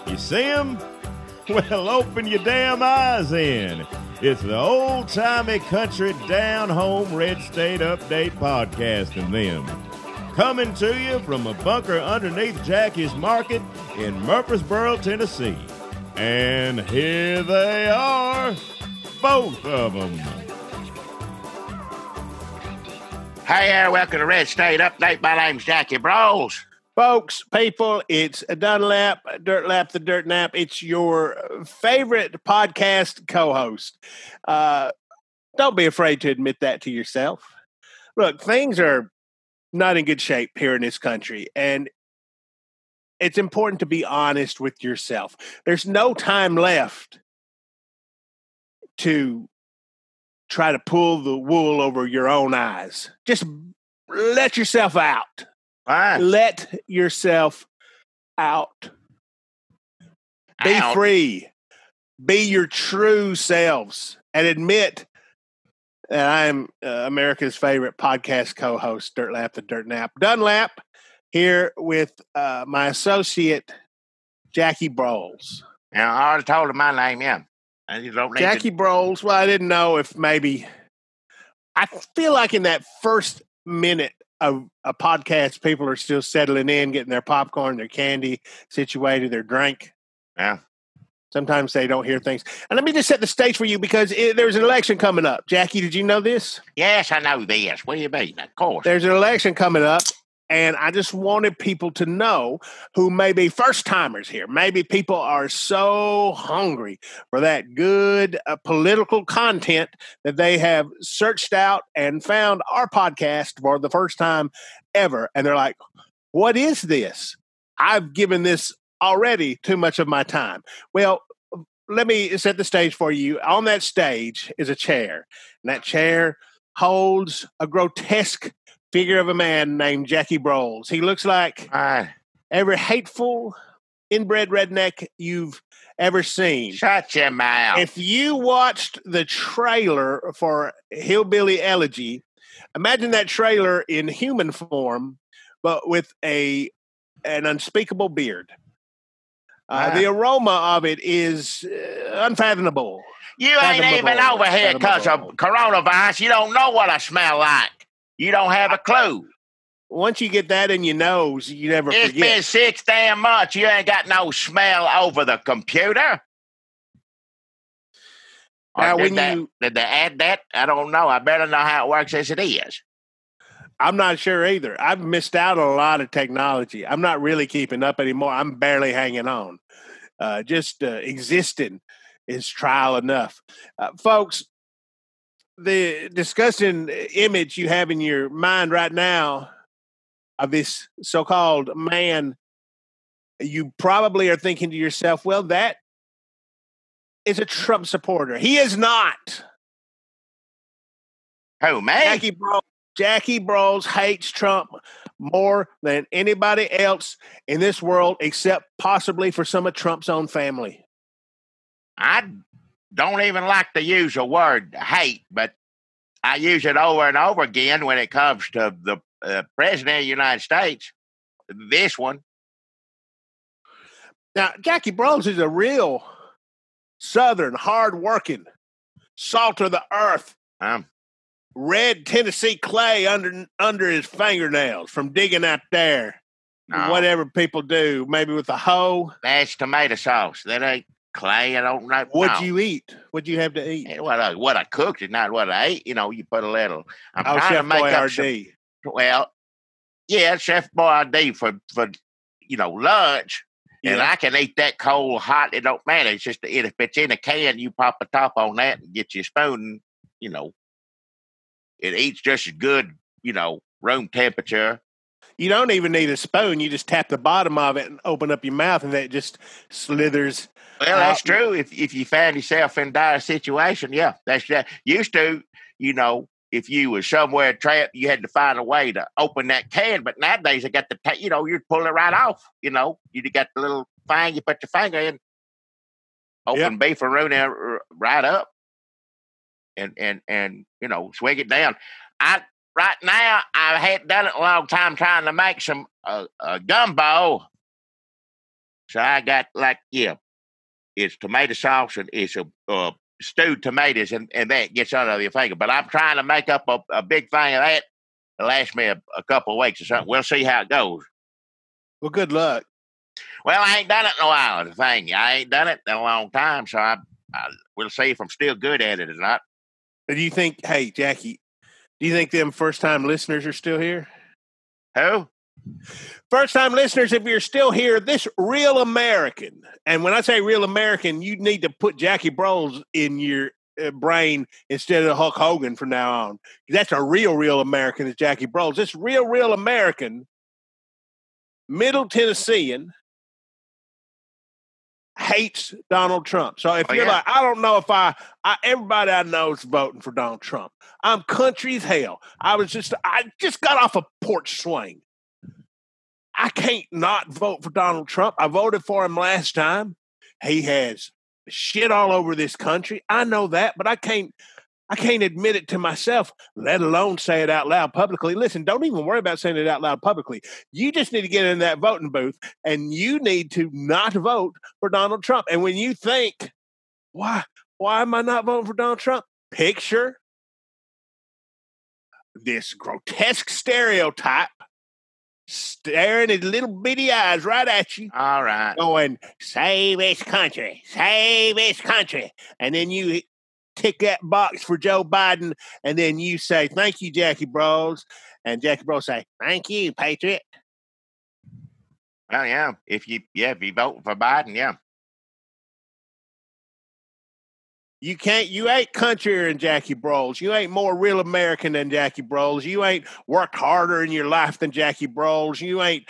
You see him? Well, open your damn eyes in. It's the old-timey country down-home red state update podcast and them. Coming to you from a bunker underneath Jackie's Market in Murfreesboro, Tennessee. And here they are, both of them. Hey there, welcome to Red State Update. My name's Jackie Brawls. Folks, people, it's Dunlap, Dirtlap, the Dirt Nap. It's your favorite podcast co-host. Don't be afraid to admit that to yourself. Look, things are not in good shape here in this country, and it's important to be honest with yourself. There's no time left to try to pull the wool over your own eyes. Just let yourself out. Let yourself out. Be free. Be your true selves. And admit that I'm America's favorite podcast co-host, Dirtlap the Dirt Nap. Dunlap, here with my associate, Jackie Brawls. Now, I already told him my name, yeah. And you don't need Jackie Brawls, well, I didn't know if maybe... I feel like in that first minute of a podcast, people are still settling in, getting their popcorn, their candy situated, their drink. Yeah. Sometimes they don't hear things. And let me just set the stage for you because there's an election coming up. Jackie, did you know this? Yes, I know this. What do you mean? Of course. There's an election coming up, and I just wanted people to know who may be first-timers here. Maybe people are so hungry for that good political content that they have searched out and found our podcast for the first time ever. And they're like, what is this? I've given this already too much of my time. Well, let me set the stage for you. On that stage is a chair, and that chair holds a grotesque figure of a man named Jackie Brawls. He looks like every hateful, inbred redneck you've ever seen. Shut your mouth. If you watched the trailer for Hillbilly Elegy, imagine that trailer in human form, but with an unspeakable beard. The aroma of it is unfathomable. You ain't even over here because of coronavirus. You don't know what I smell like. You don't have a clue. Once you get that in your nose, you never forget. It's been 6 damn months. You ain't got no smell over the computer. Now, did they add that? I don't know. I better know how it works as it is. I'm not sure either. I've missed out on a lot of technology. I'm not really keeping up anymore. I'm barely hanging on. Just existing is trial enough. Folks, the disgusting image you have in your mind right now of this so-called man, you probably are thinking to yourself, well, that is a Trump supporter. He is not. Oh, man. Jackie Brawls hates Trump more than anybody else in this world, except possibly for some of Trump's own family. I don't even like to use the word hate, but I use it over and over again when it comes to the president of the United States, this one. Now, Jackie Brawls is a real Southern, hard-working, salt of the earth, red Tennessee clay under his fingernails from digging out there. No. Whatever people do, maybe with a hoe. That's tomato sauce. That ain't clay. I don't know. What'd you eat? What'd you have to eat? What I cooked is not what I ate. You know, you put a little. I'm trying Chef to make Boyardee. Well, yeah, Chef Boyardee for lunch. Yeah. And I can eat that cold, hot. It don't matter. It's just if it's in a can, you pop a top on that and get you a spoon. You know, it eats just as good. You know, room temperature. You don't even need a spoon. You just tap the bottom of it and open up your mouth, and it just slithers. Well, that's true. If you find yourself in a dire situation, yeah, that's that. Used to, you know, if you were somewhere trapped, you had to find a way to open that can. But nowadays, they got the, you pull it right off. You know, you got the little thing, you put your finger in, open beef and root right up, and swing it down. Right now, I hadn't done it a long time trying to make some gumbo. So I got it's tomato sauce and it's a stewed tomatoes, and that gets under your finger. But I'm trying to make up a big thing of that. It'll last me a couple of weeks or something. We'll see how it goes. Well, good luck. Well, I ain't done it in a while. The thing, I ain't done it in a long time, so we'll see if I'm still good at it or not. Do you think, hey, Jackie, do you think them first-time listeners are still here? Who? First-time listeners, if you're still here, this Real American, and when I say Real American, you need to put Jackie Broles in your brain instead of Hulk Hogan from now on. That's a real American is Jackie Broles. This real American, Middle Tennessean, hates Donald Trump. So if you're like, I don't know if everybody I know is voting for Donald Trump. I'm country as hell. I just got off a porch swing. I can't not vote for Donald Trump. I voted for him last time. He has shit all over this country. I know that, but I can't admit it to myself, let alone say it out loud publicly. Listen, don't even worry about saying it out loud publicly. You just need to get in that voting booth, and you need to not vote for Donald Trump. And when you think, why am I not voting for Donald Trump? Picture this grotesque stereotype staring his little bitty eyes right at you. All right. Going, save this country, save this country. And then you tick that box for Joe Biden, and then you say, thank you, Jackie Broles. And Jackie Broles say, thank you, Patriot. Well, yeah. If you vote for Biden, yeah. You ain't countryer than Jackie Broles. You ain't more real American than Jackie Broles. You ain't worked harder in your life than Jackie Broles. You ain't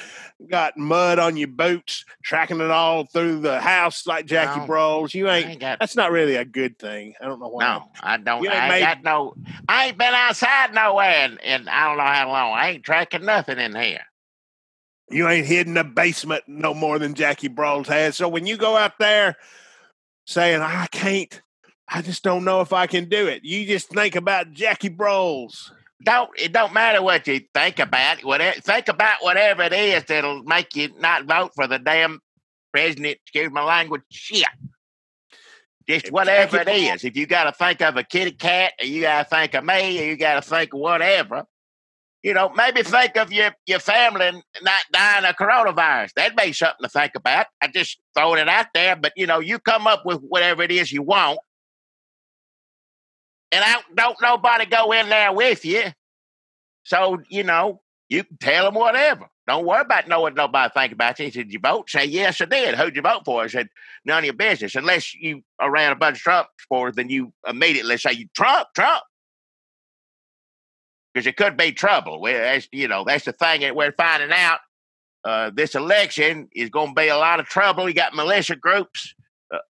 got mud on your boots, tracking it all through the house like Jackie Broles. You ain't that's not really a good thing. I don't know why. No, I don't. I ain't been outside nowhere in I don't know how long. I ain't tracking nothing in here. You ain't hid in the basement no more than Jackie Broles has. So when you go out there saying, I just don't know if I can do it, you just think about Jackie Broles. It don't matter what you think about. Think about whatever it is that'll make you not vote for the damn president. Excuse my language. Shit. Just whatever it is. If you got to think of a kitty cat, or you got to think of me, or you got to think of whatever, maybe think of your family not dying of coronavirus. That'd be something to think about. I just throwing it out there, but you come up with whatever it is you want. And don't nobody go in there with you. So, you can tell them whatever. Don't worry about knowing what nobody think about you. Did you vote? Say, yes, I did. Who'd you vote for? I said, none of your business. Unless you around a bunch of Trump supporters, then you immediately say, Trump. Because it could be trouble. That's the thing that we're finding out. This election is going to be a lot of trouble. You got militia groups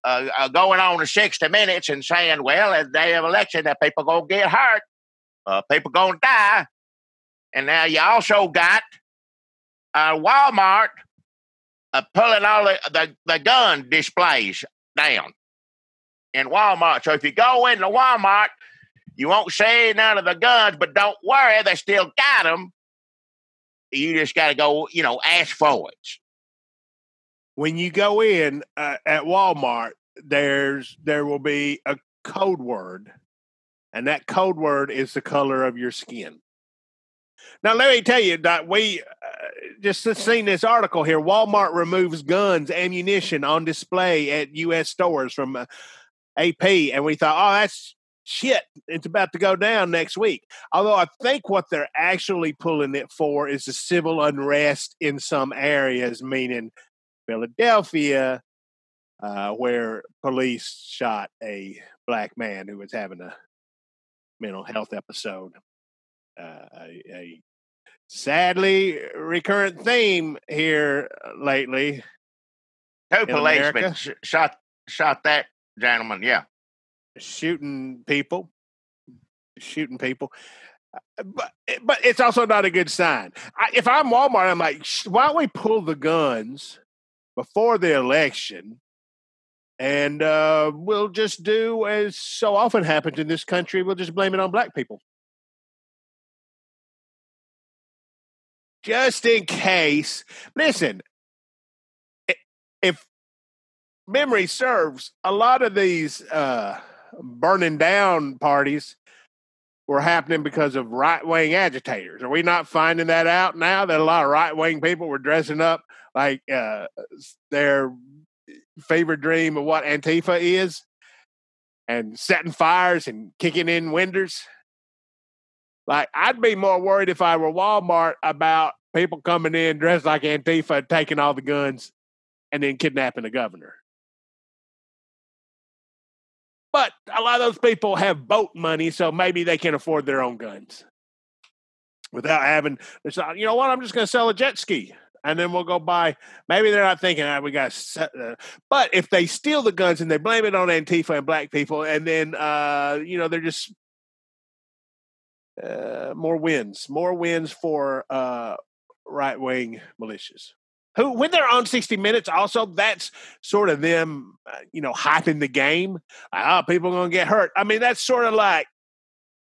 going on in 60 minutes and saying, well, at the day of election, that people going to get hurt. People going to die. And now you also got Walmart pulling all the gun displays down in Walmart. So if you go into Walmart, you won't see none of the guns, but don't worry, they still got them. You just got to go, ask for it. When you go in at Walmart, there will be a code word, and that code word is the color of your skin. Now, let me tell you that we just seen this article here. Walmart removes guns, ammunition on display at U.S. stores from AP, and we thought, oh, that's shit. It's about to go down next week. Although I think what they're actually pulling it for is the civil unrest in some areas, meaning Philadelphia, where police shot a black man who was having a mental health episode. A sadly recurrent theme here lately. Two policemen shot that gentleman, yeah. Shooting people. But it's also not a good sign. If I'm Walmart, I'm like, why don't we pull the guns before the election, and we'll just do as so often happens in this country. We'll just blame it on black people. Just in case. Listen, if memory serves, a lot of these burning down parties were happening because of right-wing agitators. Are we not finding that out now that a lot of right-wing people were dressing up like their favorite dream of what Antifa is and setting fires and kicking in windows? Like, I'd be more worried if I were Walmart about people coming in dressed like Antifa, taking all the guns, and then kidnapping the governor. But a lot of those people have boat money, so maybe they can afford their own guns without having, you know what, I'm just going to sell a jet ski, and then we'll go buy. Maybe they're not thinking, we got to. But if they steal the guns and they blame it on Antifa and black people, and then, they're just more wins for right-wing militias. Who, when they're on 60 Minutes, also, that's sort of them, hyping the game. People are going to get hurt. I mean, that's sort of like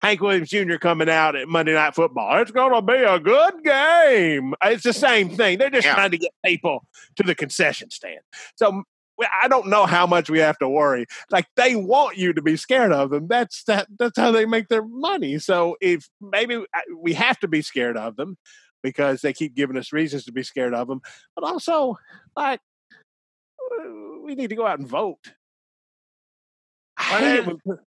Hank Williams Jr. coming out at Monday Night Football. It's going to be a good game. It's the same thing. They're just trying to get people to the concession stand. So I don't know how much we have to worry. Like, they want you to be scared of them. That's how they make their money. So if maybe we have to be scared of them, because they keep giving us reasons to be scared of them. But also, like, we need to go out and vote. I hate it when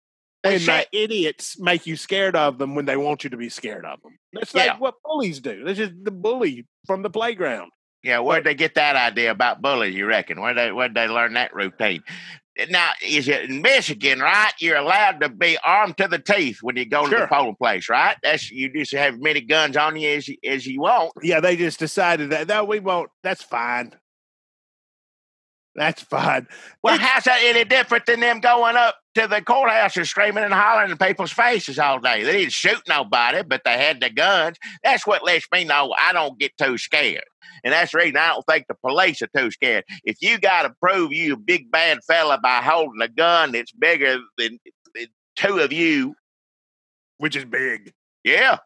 idiots make you scared of them when they want you to be scared of them. That's like what bullies do. This is the bully from the playground. Yeah, where'd they get that idea about bullies, you reckon? Where'd they learn that routine? Now, is it in Michigan, right? You're allowed to be armed to the teeth when you go to the polling place, right? You just have as many guns on you as you want. Yeah, they just decided that. No, we won't. That's fine. That's fine. Well, how's that any different than them going up to the courthouse and screaming and hollering in people's faces all day? They didn't shoot nobody, but they had the guns. That's what lets me know I don't get too scared. And that's the reason I don't think the police are too scared. If you got to prove you a big bad fella by holding a gun that's bigger than two of you, which is big. Yeah,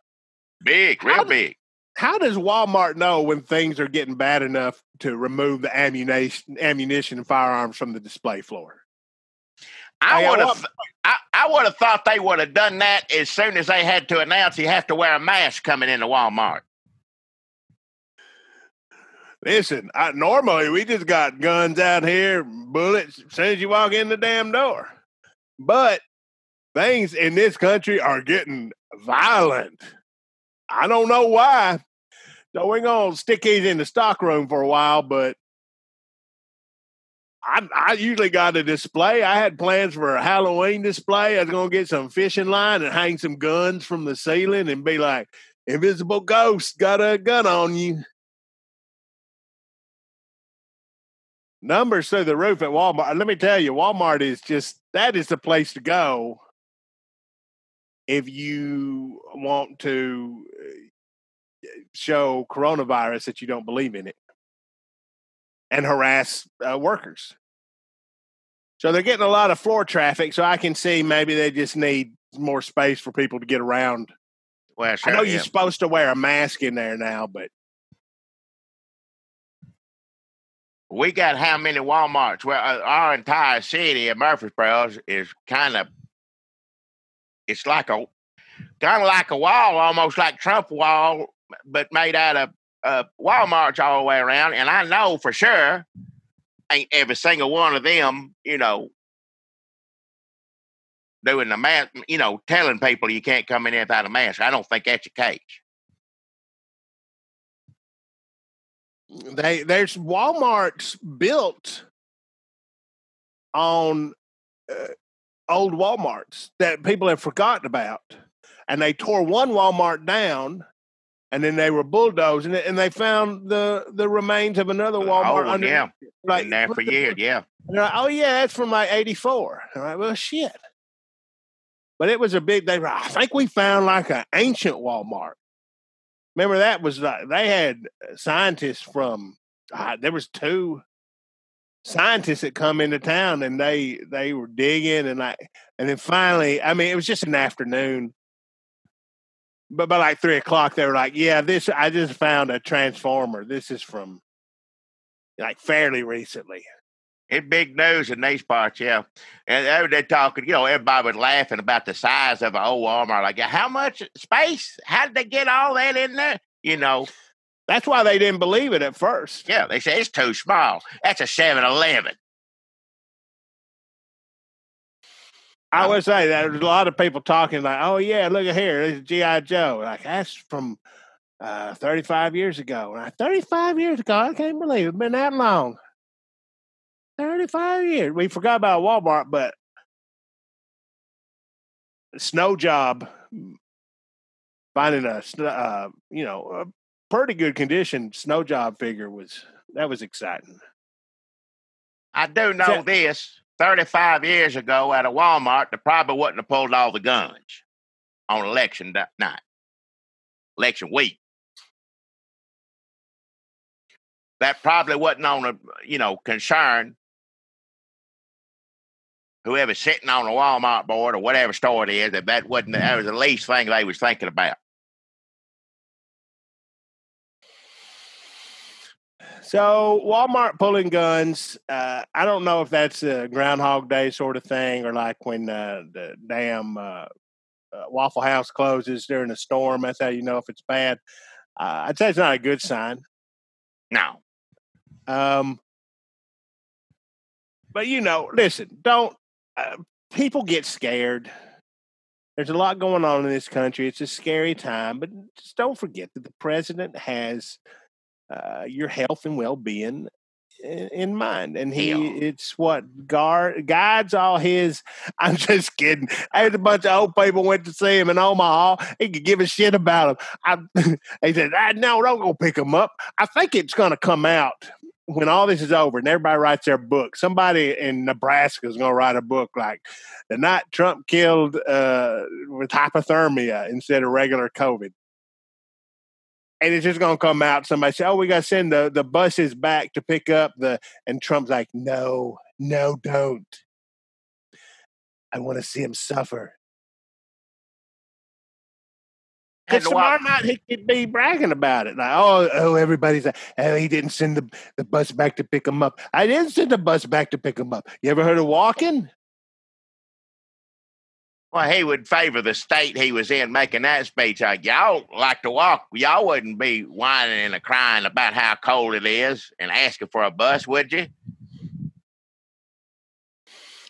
big, real big. How does Walmart know when things are getting bad enough to remove the ammunition and firearms from the display floor? I would have thought they would have done that as soon as they had to announce you have to wear a mask coming into Walmart. Listen, normally we just got guns out here, bullets, as soon as you walk in the damn door. But things in this country are getting violent. I don't know why. So we're going to stick these in the stock room for a while, but I usually got a display. I had plans for a Halloween display. I was going to get some fishing line and hang some guns from the ceiling and be like, invisible ghost got a gun on you. Numbers through the roof at Walmart. Let me tell you, Walmart is that is the place to go if you want to show coronavirus that you don't believe in it and harass workers. So they're getting a lot of floor traffic, so I can see maybe they just need more space for people to get around. Well, sure, I know you're supposed to wear a mask in there now, but we got how many Walmarts? Well, our entire city of Murfreesboro is it's like a wall, almost like Trump wall, but made out of Walmarts all the way around. And I know for sure ain't every single one of them, doing the mask, telling people you can't come in there without a mask. I don't think that's the case. There's Walmarts built on old Walmarts that people have forgotten about, and they tore one Walmart down, and then they were bulldozing it, and they found the remains of another Walmart under. Yeah, been there for years. Yeah. Like, oh yeah, that's from like '84. I'm like, well, shit. But it was a big. I think we found like an ancient Walmart. Remember that was like they had scientists from. There was 2 scientists that come into town, and they were digging, and then finally, I mean, it was just an afternoon. But by like 3:00, they were like, "Yeah, I just found a transformer. This is from like fairly recently. It's big news in these parts, yeah. And they're talking, everybody was laughing about the size of an old Walmart. Like, how much space? How did they get all that in there? That's why they didn't believe it at first. Yeah, they say it's too small. That's a 7-Eleven. I would say that there's a lot of people talking like, oh, yeah, look at here. This is G.I. Joe. Like, that's from 35 years ago. 35 years ago? I can't believe it's been that long. 35 years. We forgot about Walmart, but snow job, finding a pretty good condition snow job figure was exciting. I do know this. 35 years ago at a Walmart, they probably wouldn't have pulled all the guns on election night, election week. That probably wasn't on a, concern. Whoever's sitting on the Walmart board or whatever store it is, that was the least thing they was thinking about. So Walmart pulling guns, I don't know if that's a Groundhog Day sort of thing or like when the damn Waffle House closes during a storm. That's how you know if it's bad. I'd say it's not a good sign. No. But, listen, don't people get scared. There's a lot going on in this country. It's a scary time, but just don't forget that the president has your health and well-being in mind, and it's what guides all his. I'm just kidding. I had a bunch of old people went to see him in Omaha. He could give a shit about him. He said, "No, don't go pick him up." I think it's going to come out when all this is over and everybody writes their book. Somebody in Nebraska is going to write a book like the night Trump killed with hypothermia instead of regular COVID. And it's just going to come out. Somebody say, "Oh, we got to send the buses back to pick up and Trump's like, no, don't. I want to see him suffer. Because tomorrow night he could be bragging about it. Like, oh, everybody's like, oh, he didn't send the bus back to pick him up. I didn't send the bus back to pick him up. You ever heard of walking? Well, he would favor the state he was in making that speech. Like, y'all like to walk. Y'all wouldn't be whining and crying about how cold it is and asking for a bus, would you?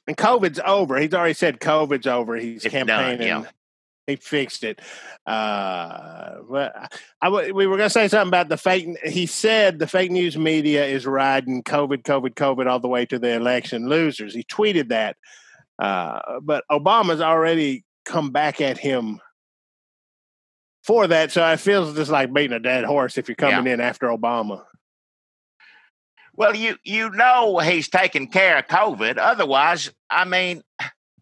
And COVID's over. He's already said COVID's over. He's campaigning. Done, yeah. He fixed it. But we were going to say something about the fake. He said the fake news media is riding COVID all the way to the election losers. He tweeted that. But Obama's already come back at him for that. So it feels just like beating a dead horse if you're coming in after Obama. Well, you know he's taking care of COVID. Otherwise, I mean,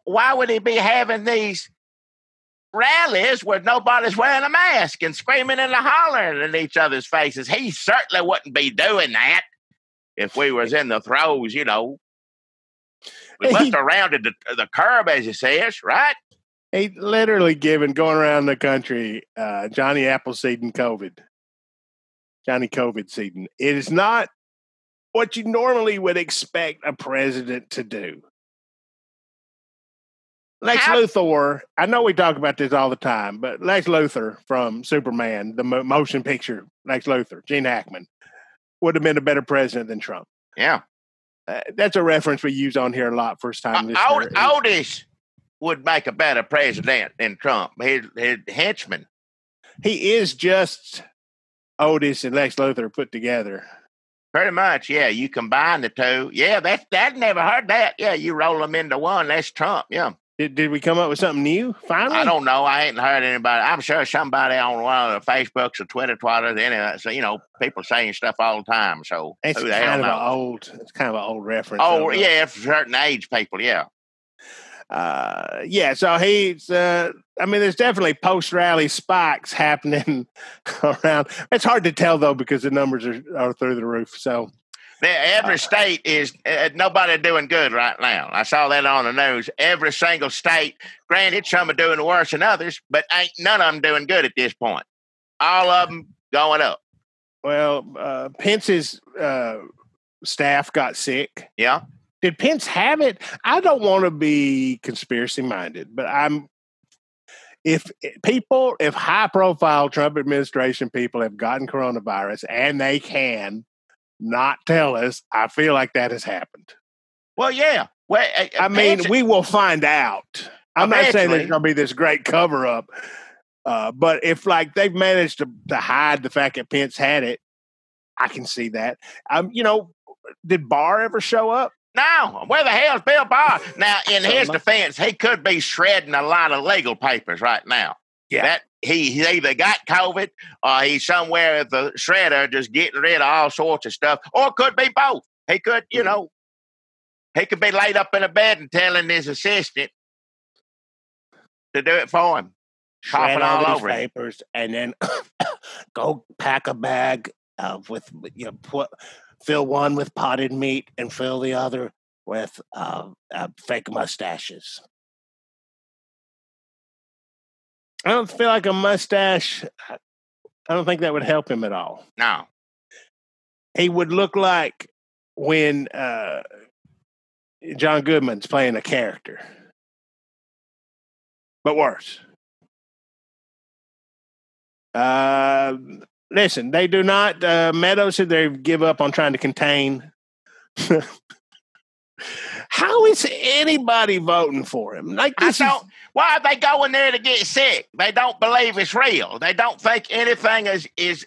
why would he be having these rallies where nobody's wearing a mask and screaming and hollering in each other's faces? He certainly wouldn't be doing that if we was in the throes, We must have rounded the curb, as he says, right? He literally going around the country, Johnny Appleseed and COVID. Johnny COVID seeding. It is not what you normally would expect a president to do. Lex Luthor, I know we talk about this all the time, but Lex Luthor from Superman, the motion picture, Lex Luthor, Gene Hackman, would have been a better president than Trump. Yeah. That's a reference we use on here a lot. First time. Otis would make a better president than Trump. His henchman. He is just Otis and Lex Luthor put together. Pretty much, yeah. You combine the two. Yeah, that never heard that. Yeah, you roll them into one. That's Trump, yeah. Did we come up with something new, finally? I don't know. I ain't heard anybody. I'm sure somebody on one of the Facebooks or Twitters, anyway. So, people saying stuff all the time. So it's kind of an old reference. Oh, yeah, for certain age people, yeah. So he's, there's definitely post-rally spikes happening around. It's hard to tell, though, because the numbers are through the roof. So every state is nobody doing good right now. I saw that on the news. Every single state, granted, some are doing worse than others, but ain't none of them doing good at this point. All of them going up. Well, Pence's staff got sick. Yeah. Did Pence have it? I don't want to be conspiracy minded, but if high profile Trump administration people have gotten coronavirus and they can not tell us, I feel like that has happened. Well, yeah. Well, I mean, we will find out. I'm not saying there's going to be this great cover up, but if like they've managed to hide the fact that Pence had it, I can see that. Did Barr ever show up? No. Where the hell's Bill Barr? Now, in his defense, he could be shredding a lot of legal papers right now. Yeah. That he either got COVID or he's somewhere at the shredder just getting rid of all sorts of stuff, or it could be both. He could, he could be laid up in a bed and telling his assistant to do it for him. Shred all over papers and then go pack a bag fill one with potted meat and fill the other with fake mustaches. I don't feel like a mustache. I don't think that would help him at all. No. He would look like when John Goodman's playing a character. But worse. Listen, they do not. Meadows said they give up on trying to contain. How is anybody voting for him? Like why are they going there to get sick? They don't believe it's real. They don't think anything is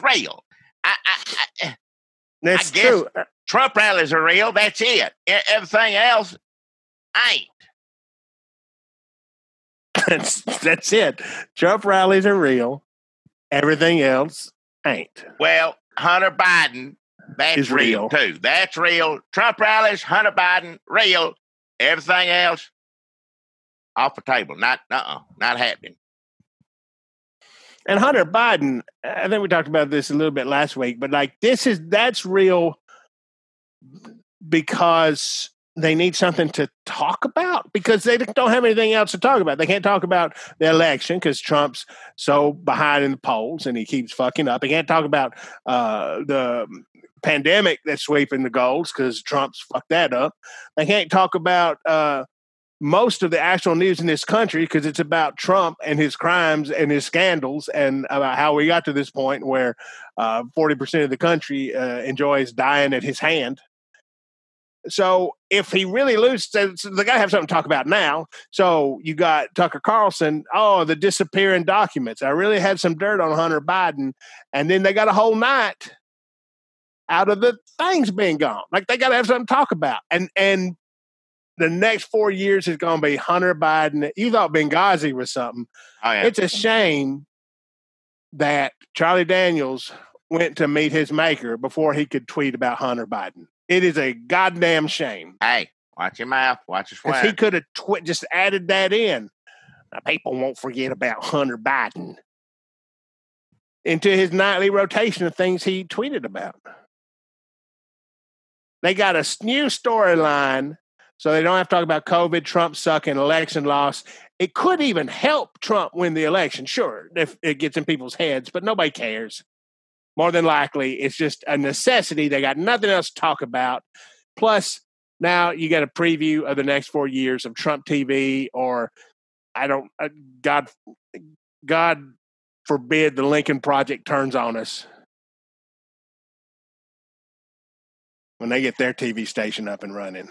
real. That's true. Trump rallies are real. That's it. Everything else ain't. That's it. Trump rallies are real. Everything else ain't. Well, Hunter Biden, that's real too. That's real. Trump rallies, Hunter Biden, real. Everything else, off the table. Not happening. And Hunter Biden, I think we talked about this a little bit last week, but like that's real because they need something to talk about because they don't have anything else to talk about. They can't talk about the election because Trump's so behind in the polls and he keeps fucking up. They can't talk about the pandemic that's sweeping the goals because Trump's fucked that up. They can't talk about most of the actual news in this country because it's about Trump and his crimes and his scandals and about how we got to this point where 40% of the country enjoys dying at his hand. So if he really loses, they got to have something to talk about now. So you got Tucker Carlson, the disappearing documents. I really had some dirt on Hunter Biden. And then they got a whole night out of the things being gone. Like they got to have something to talk about. And the next 4 years is going to be Hunter Biden. You thought Benghazi was something. Oh, yeah. It's a shame that Charlie Daniels went to meet his maker before he could tweet about Hunter Biden. It is a goddamn shame. Hey, watch your mouth. Watch your swear. He could have just added that in. Now, people won't forget about Hunter Biden into his nightly rotation of things he tweeted about. They got a new storyline, so they don't have to talk about COVID, Trump sucking, election loss. It could even help Trump win the election, sure, if it gets in people's heads, but nobody cares. More than likely, it's just a necessity. They got nothing else to talk about. Plus, now you got a preview of the next 4 years of Trump TV, or God forbid the Lincoln Project turns on us when they get their TV station up and running.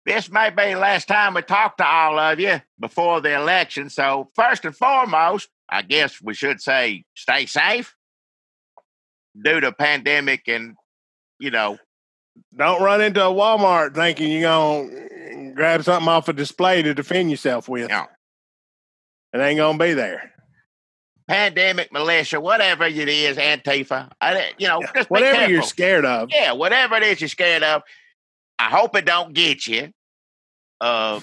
This may be the last time we talk to all of you before the election. So first and foremost, I guess we should say stay safe due to pandemic and, Don't run into a Walmart thinking you're going to grab something off a display to defend yourself with. Yeah. It ain't going to be there. Pandemic, militia, whatever it is, Antifa, just whatever you're scared of. Yeah, whatever it is you're scared of, I hope it don't get you. And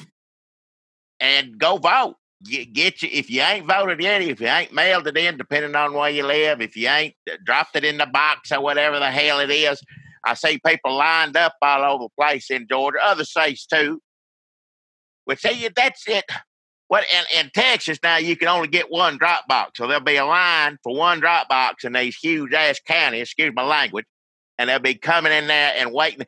go vote. Get you if you ain't voted yet, if you ain't mailed it in, depending on where you live, if you ain't dropped it in the box or whatever the hell it is. I see people lined up all over the place in Georgia, other states too. Which that's it. What in Texas now you can only get one drop box. So there'll be a line for one drop box in these huge ass counties, excuse my language, and they'll be coming in there and waiting.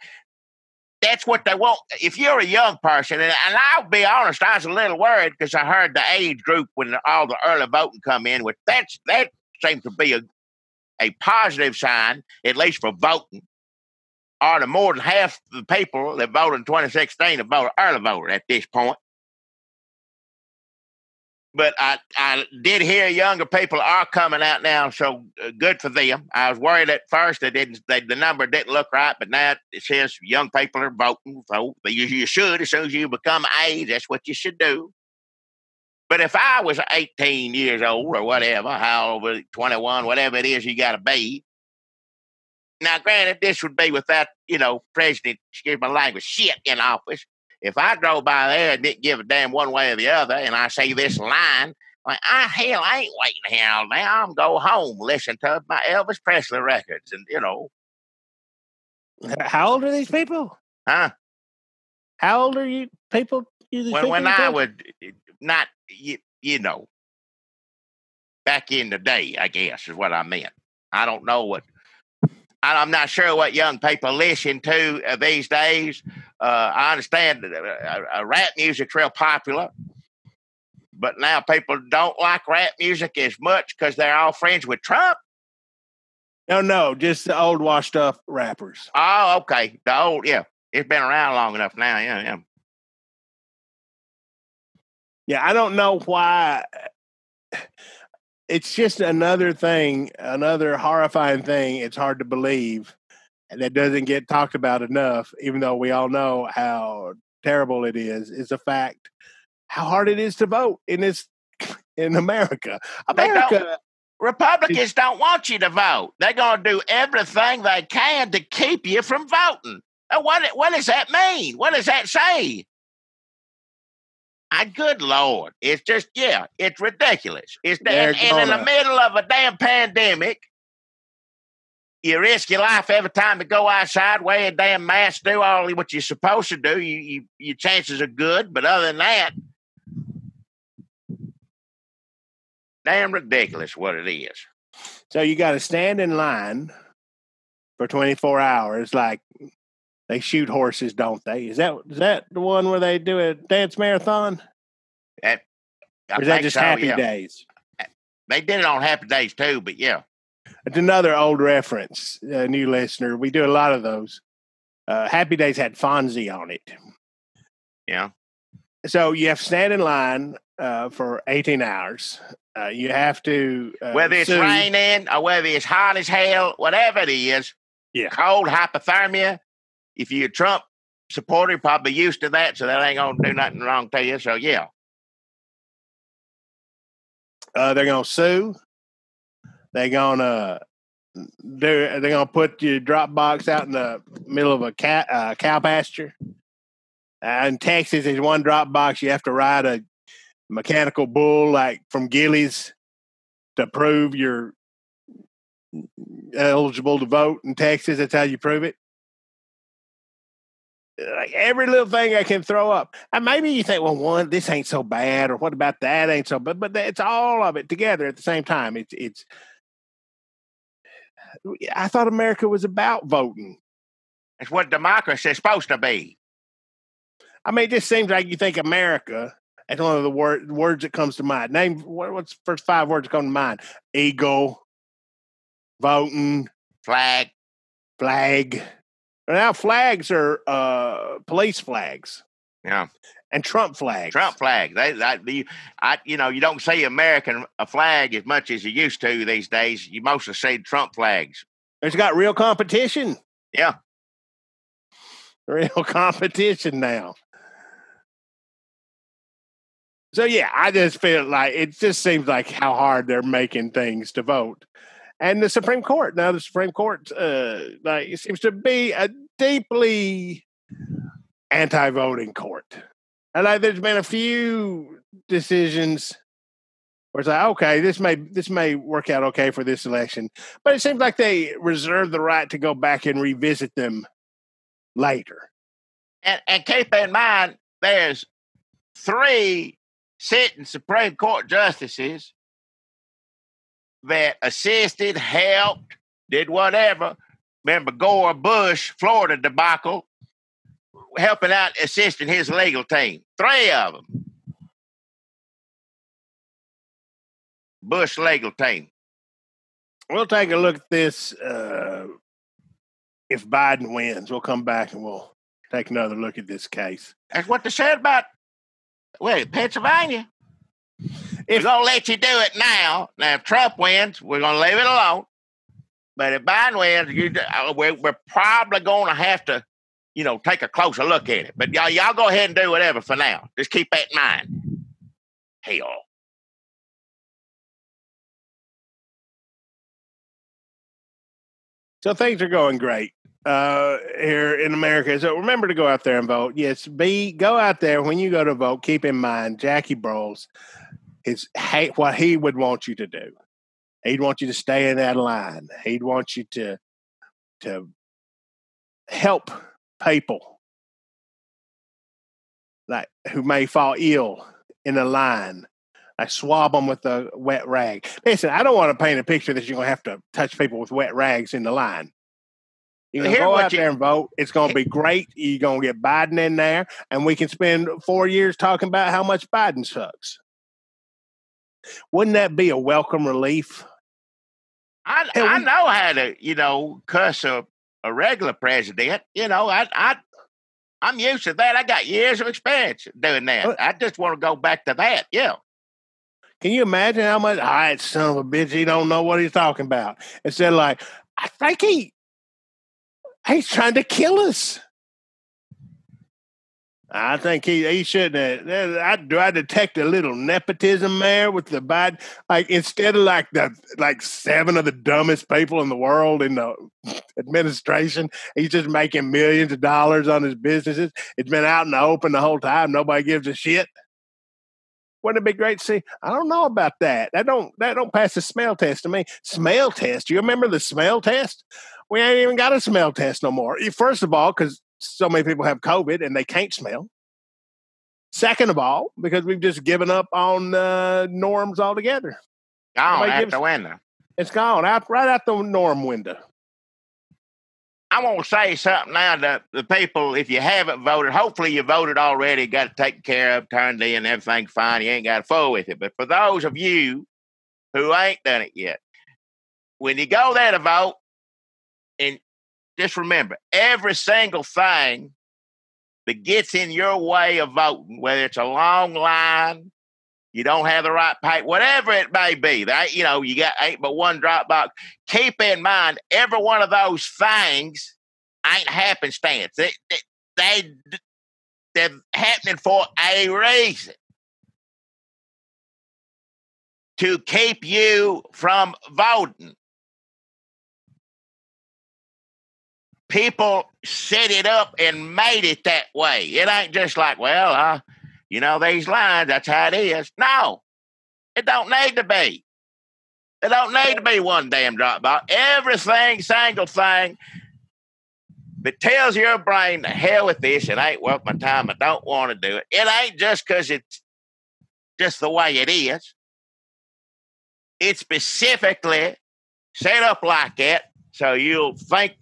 That's what they want. If you're a young person, and I'll be honest, I was a little worried because I heard the age group when all the early voting come in, which that seems to be a positive sign, at least for voting. Or the more than half the people that voted in 2016 have voted early voter at this point. But I did hear younger people are coming out now, so good for them. I was worried at first that the number didn't look right, but now it says young people are voting. So you should, as soon as you become age, that's what you should do. But if I was 18 years old or whatever, how old, 21, whatever it is you got to be. Now, granted, this would be without, President, excuse my language, shit in office. If I drove by there and didn't give a damn one way or the other, and I see this line, like, hell, I ain't waiting here all day. I'm go home, listen to my Elvis Presley records, and How old are these people? Huh? How old are you people? When I would not, back in the day, I guess is what I meant. I don't know what. I'm not sure what young people listen to these days. I understand that rap music's real popular, but now people don't like rap music as much because they're all friends with Trump. No, just the old washed up rappers. Oh, okay. The old, yeah. It's been around long enough now, yeah. Yeah, I don't know why. It's just another thing, another horrifying thing. It's hard to believe, and that doesn't get talked about enough, even though we all know how terrible it is. It's a fact how hard it is to vote in America. Republicans don't want you to vote. They're going to do everything they can to keep you from voting. What does that mean? What does that say? Good Lord. It's just, it's ridiculous. And in the middle of a damn pandemic, you risk your life every time you go outside, wear a damn mask, do all what you're supposed to do. Your chances are good, but other than that, damn ridiculous what it is. So you got to stand in line for 24 hours like they shoot horses, don't they? Is that the one where they do a dance marathon? Or is that just Happy Days? They did it on Happy Days too, but yeah. It's another old reference, new listener. We do a lot of those. Happy Days had Fonzie on it. Yeah. So you have to stand in line for 18 hours. You have to... whether it's raining or whether it's hot as hell, whatever it is, cold, hypothermia, if you're a Trump supporter, you're probably used to that, so that ain't going to do nothing wrong to you. So, yeah. They're going to sue. They're going to put your drop box out in the middle of a cow pasture. In Texas, there's one drop box. You have to ride a mechanical bull like from Gillies to prove you're eligible to vote in Texas. That's how you prove it. Like every little thing I can throw up. And maybe you think, well, this ain't so bad, or what about that ain't so bad? But it's all of it together at the same time. It's. I thought America was about voting. It's what democracy is supposed to be. I mean, it just seems like you think America. That's one of the words that comes to mind. Name what's the first 5 words that come to mind? Eagle, voting, flag. Now flags are police flags. Yeah. And Trump flags. You don't see American flag as much as you used to these days. You mostly see Trump flags. It's got real competition. Yeah. Real competition now. So, I just feel like it just seems like how hard they're making things to vote. And the Supreme Court, it seems to be a deeply anti-voting court. And there's been a few decisions where it's like, okay, this may work out okay for this election, but it seems like they reserve the right to go back and revisit them later. And keep in mind, there's 3 sitting Supreme Court justices that assisted, helped, did whatever. Remember Gore Bush, Florida debacle, helping out, assisting his legal team. 3 of them. Bush legal team. We'll take a look at this. If Biden wins, we'll come back and we'll take another look at this case. That's what they said about, Pennsylvania. We're going to let you do it now. Now, if Trump wins, we're going to leave it alone. But if Biden wins, we're probably going to have to, take a closer look at it. But y'all go ahead and do whatever for now. Just keep that in mind. Hell. So things are going great here in America. So remember to go out there and vote. Yes, go out there. When you go to vote, keep in mind Jackie Broles what he would want you to do. He'd want you to stay in that line. He'd want you to help people like who may fall ill in a line. I swab them with a wet rag. Listen, I don't want to paint a picture that you're going to have to touch people with wet rags in the line. You can go out there and vote. It's going to be great. You're going to get Biden in there, and we can spend 4 years talking about how much Biden sucks. Wouldn't that be a welcome relief? I know how to, cuss a regular president. I'm used to that. I got years of experience doing that. I just want to go back to that. Yeah. Can you imagine how much? That son of a bitch, he don't know what he's talking about. Instead of like, I think he's trying to kill us. I think he shouldn't have. Do I detect a little nepotism there with the Biden? Like instead of like 7 of the dumbest people in the world in the administration, he's just making millions of dollars on his businesses. It's been out in the open the whole time. Nobody gives a shit. Wouldn't it be great to see? I don't know about that. That don't pass the smell test to me. Smell test? You remember the smell test? We ain't even got a smell test no more. First of all, because so many people have COVID and they can't smell. Second of all, because we've just given up on norms altogether. Gone out the window. It's gone right out the norm window. I want to say something now to the people. If you haven't voted, hopefully you voted already, got it taken care of, turned in, everything's fine. You ain't got to fool with it. But for those of you who ain't done it yet, when you go there to vote, and just remember, every single thing that gets in your way of voting, whether it's a long line, you don't have the right paper, whatever it may be, you got ain't but one drop box. Keep in mind, every one of those things ain't happenstance. They're happening for a reason. To keep you from voting. People set it up and made it that way. It ain't just like, these lines, that's how it is. No, it don't need to be. It don't need to be one damn drop box. Everything, single thing that tells your brain, the hell with this, it ain't worth my time, I don't want to do it. It ain't just because it's just the way it is. It's specifically set up like that so you'll think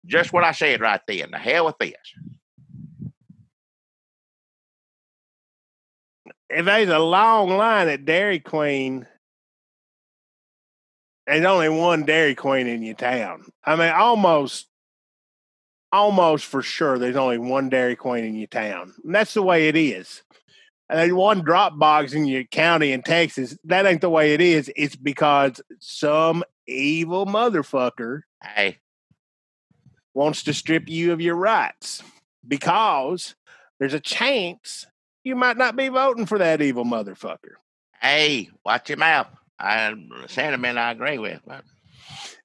just what I said right then. The hell with this. If there's a long line at Dairy Queen, there's only one Dairy Queen in your town. I mean, almost for sure there's only one Dairy Queen in your town. And that's the way it is. And there's one drop box in your county in Texas. That ain't the way it is. It's because some evil motherfucker wants to strip you of your rights because there's a chance you might not be voting for that evil motherfucker. Hey, watch your mouth. Sentiment I agree with. But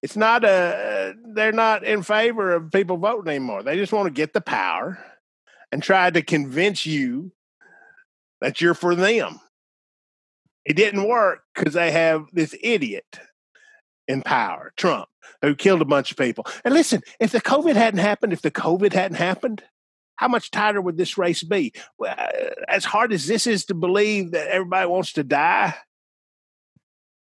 it's not they're not in favor of people voting anymore. They just want to get the power and try to convince you that you're for them. It didn't work because they have this idiot in power, Trump, who killed a bunch of people. And listen, if the COVID hadn't happened, How much tighter would this race be? Well, as hard as this is to believe that everybody wants to die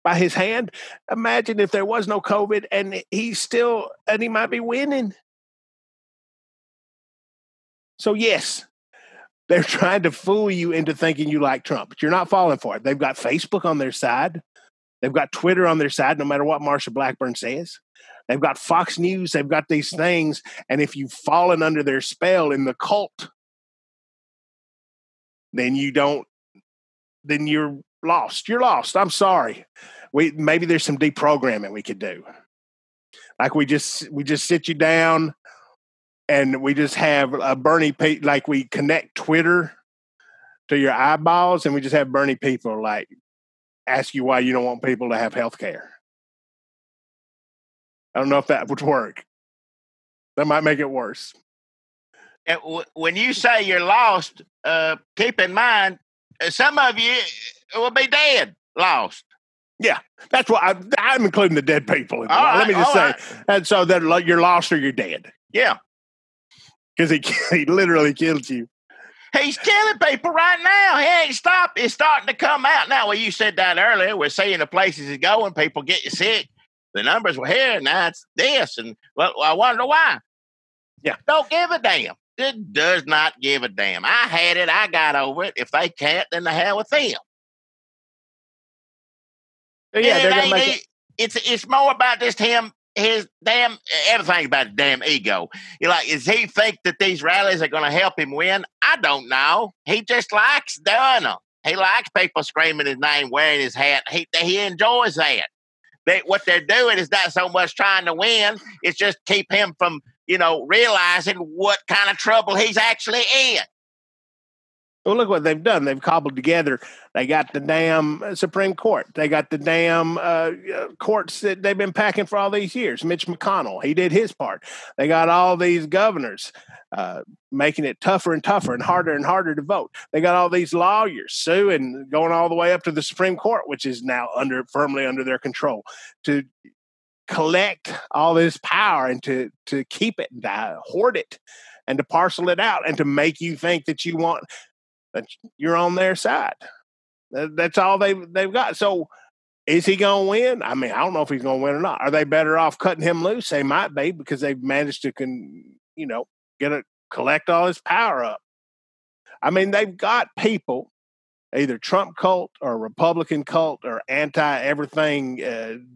by his hand, imagine if there was no COVID and he might be winning. So yes, they're trying to fool you into thinking you like Trump, but you're not falling for it. They've got Facebook on their side. They've got Twitter on their side, no matter what Marsha Blackburn says. They've got Fox News. They've got these things. And if you've fallen under their spell in the cult, then you're lost. You're lost. I'm sorry. Maybe there's some deprogramming we could do. Like we just sit you down and we just have a Bernie, like we connect Twitter to your eyeballs and we just have Bernie people like ask you why you don't want people to have health care. I don't know if that would work. That might make it worse. And when you say you're lost, keep in mind, some of you will be dead, lost. Yeah, that's what I'm including the dead people. Let me just say, right. And so that you're lost or you're dead. Yeah. Because he literally killed you. He's killing people right now. He ain't stopped. It's starting to come out now. Well, you said that earlier. We're seeing the places he's going. People getting sick. The numbers were here. Now it's this. And well, I wonder why. Yeah. Don't give a damn. It does not give a damn. I had it. I got over it. If they can't, then the hell with them. Yeah, they're gonna make it. It's more about just him. His damn everything about his damn ego. You're like, does he think that these rallies are going to help him win? I don't know. He just likes doing them. He likes people screaming his name, wearing his hat. He enjoys that. What they're doing is not so much trying to win. It's just keep him from, realizing what kind of trouble he's actually in. Well, look what they've done. They've cobbled together. They got the damn Supreme Court. They got the damn courts that they've been packing for all these years. Mitch McConnell, he did his part. They got all these governors making it tougher and tougher and harder to vote. They got all these lawyers suing, going all the way up to the Supreme Court, which is now firmly under their control, to collect all this power and to keep it, and hoard it, and to parcel it out, and to make you think that you're on their side. That's all they've got. So is he going to win? I mean, I don't know if he's going to win or not. Are they better off cutting him loose? They might be, because they've managed to, collect all his power up. I mean, they've got people, either Trump cult or Republican cult or anti-everything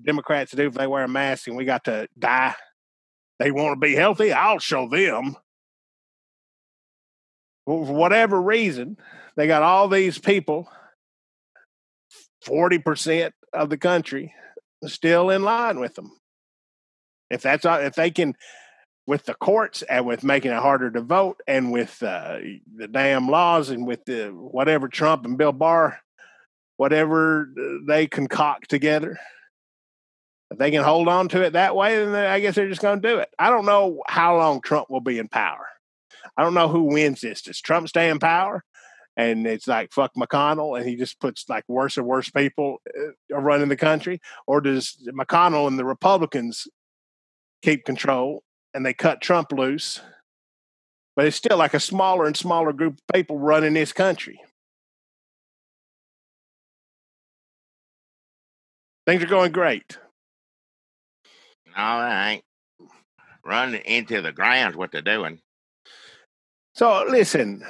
Democrats do if they wear a mask and we got to die. They want to be healthy. I'll show them. For whatever reason, they got all these people, 40% of the country, still in line with them. If they can, with the courts and with making it harder to vote and with the damn laws and with the whatever Trump and Bill Barr, whatever they concoct together, if they can hold on to it that way, then I guess they're just going to do it. I don't know how long Trump will be in power. I don't know who wins this. Does Trump stay in power and it's like, fuck McConnell, and he just puts like worse and worse people running the country? Or does McConnell and the Republicans keep control and they cut Trump loose? But it's still like a smaller and smaller group of people running this country. Things are going great. All right. Running into the ground's what they're doing. So listen,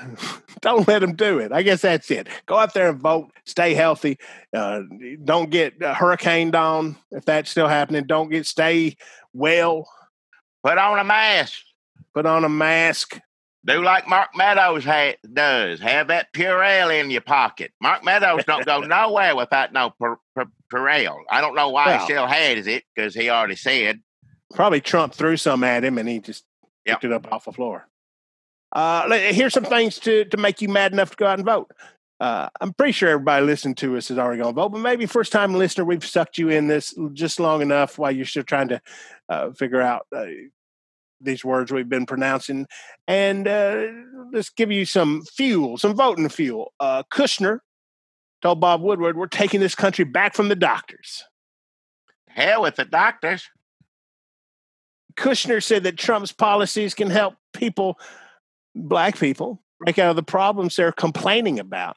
don't let them do it. I guess that's it. Go out there and vote. Stay healthy. Don't get hurricaned on if that's still happening. Stay well. Put on a mask. Put on a mask. Do like Mark Meadows does. Have that Purell in your pocket. Mark Meadows don't go nowhere without no Purell. I don't know why he still has it, because he already said. Probably Trump threw some at him and he just picked it up off the floor. Here's some things to make you mad enough to go out and vote. I'm pretty sure everybody listening to us is already going to vote, but maybe first-time listener, we've sucked you in this just long enough while you're still trying to figure out these words we've been pronouncing. And let's give you some voting fuel. Kushner told Bob Woodward, we're taking this country back from the doctors. Hell with the doctors. Kushner said that Trump's policies can help people black people break out of the problems they're complaining about.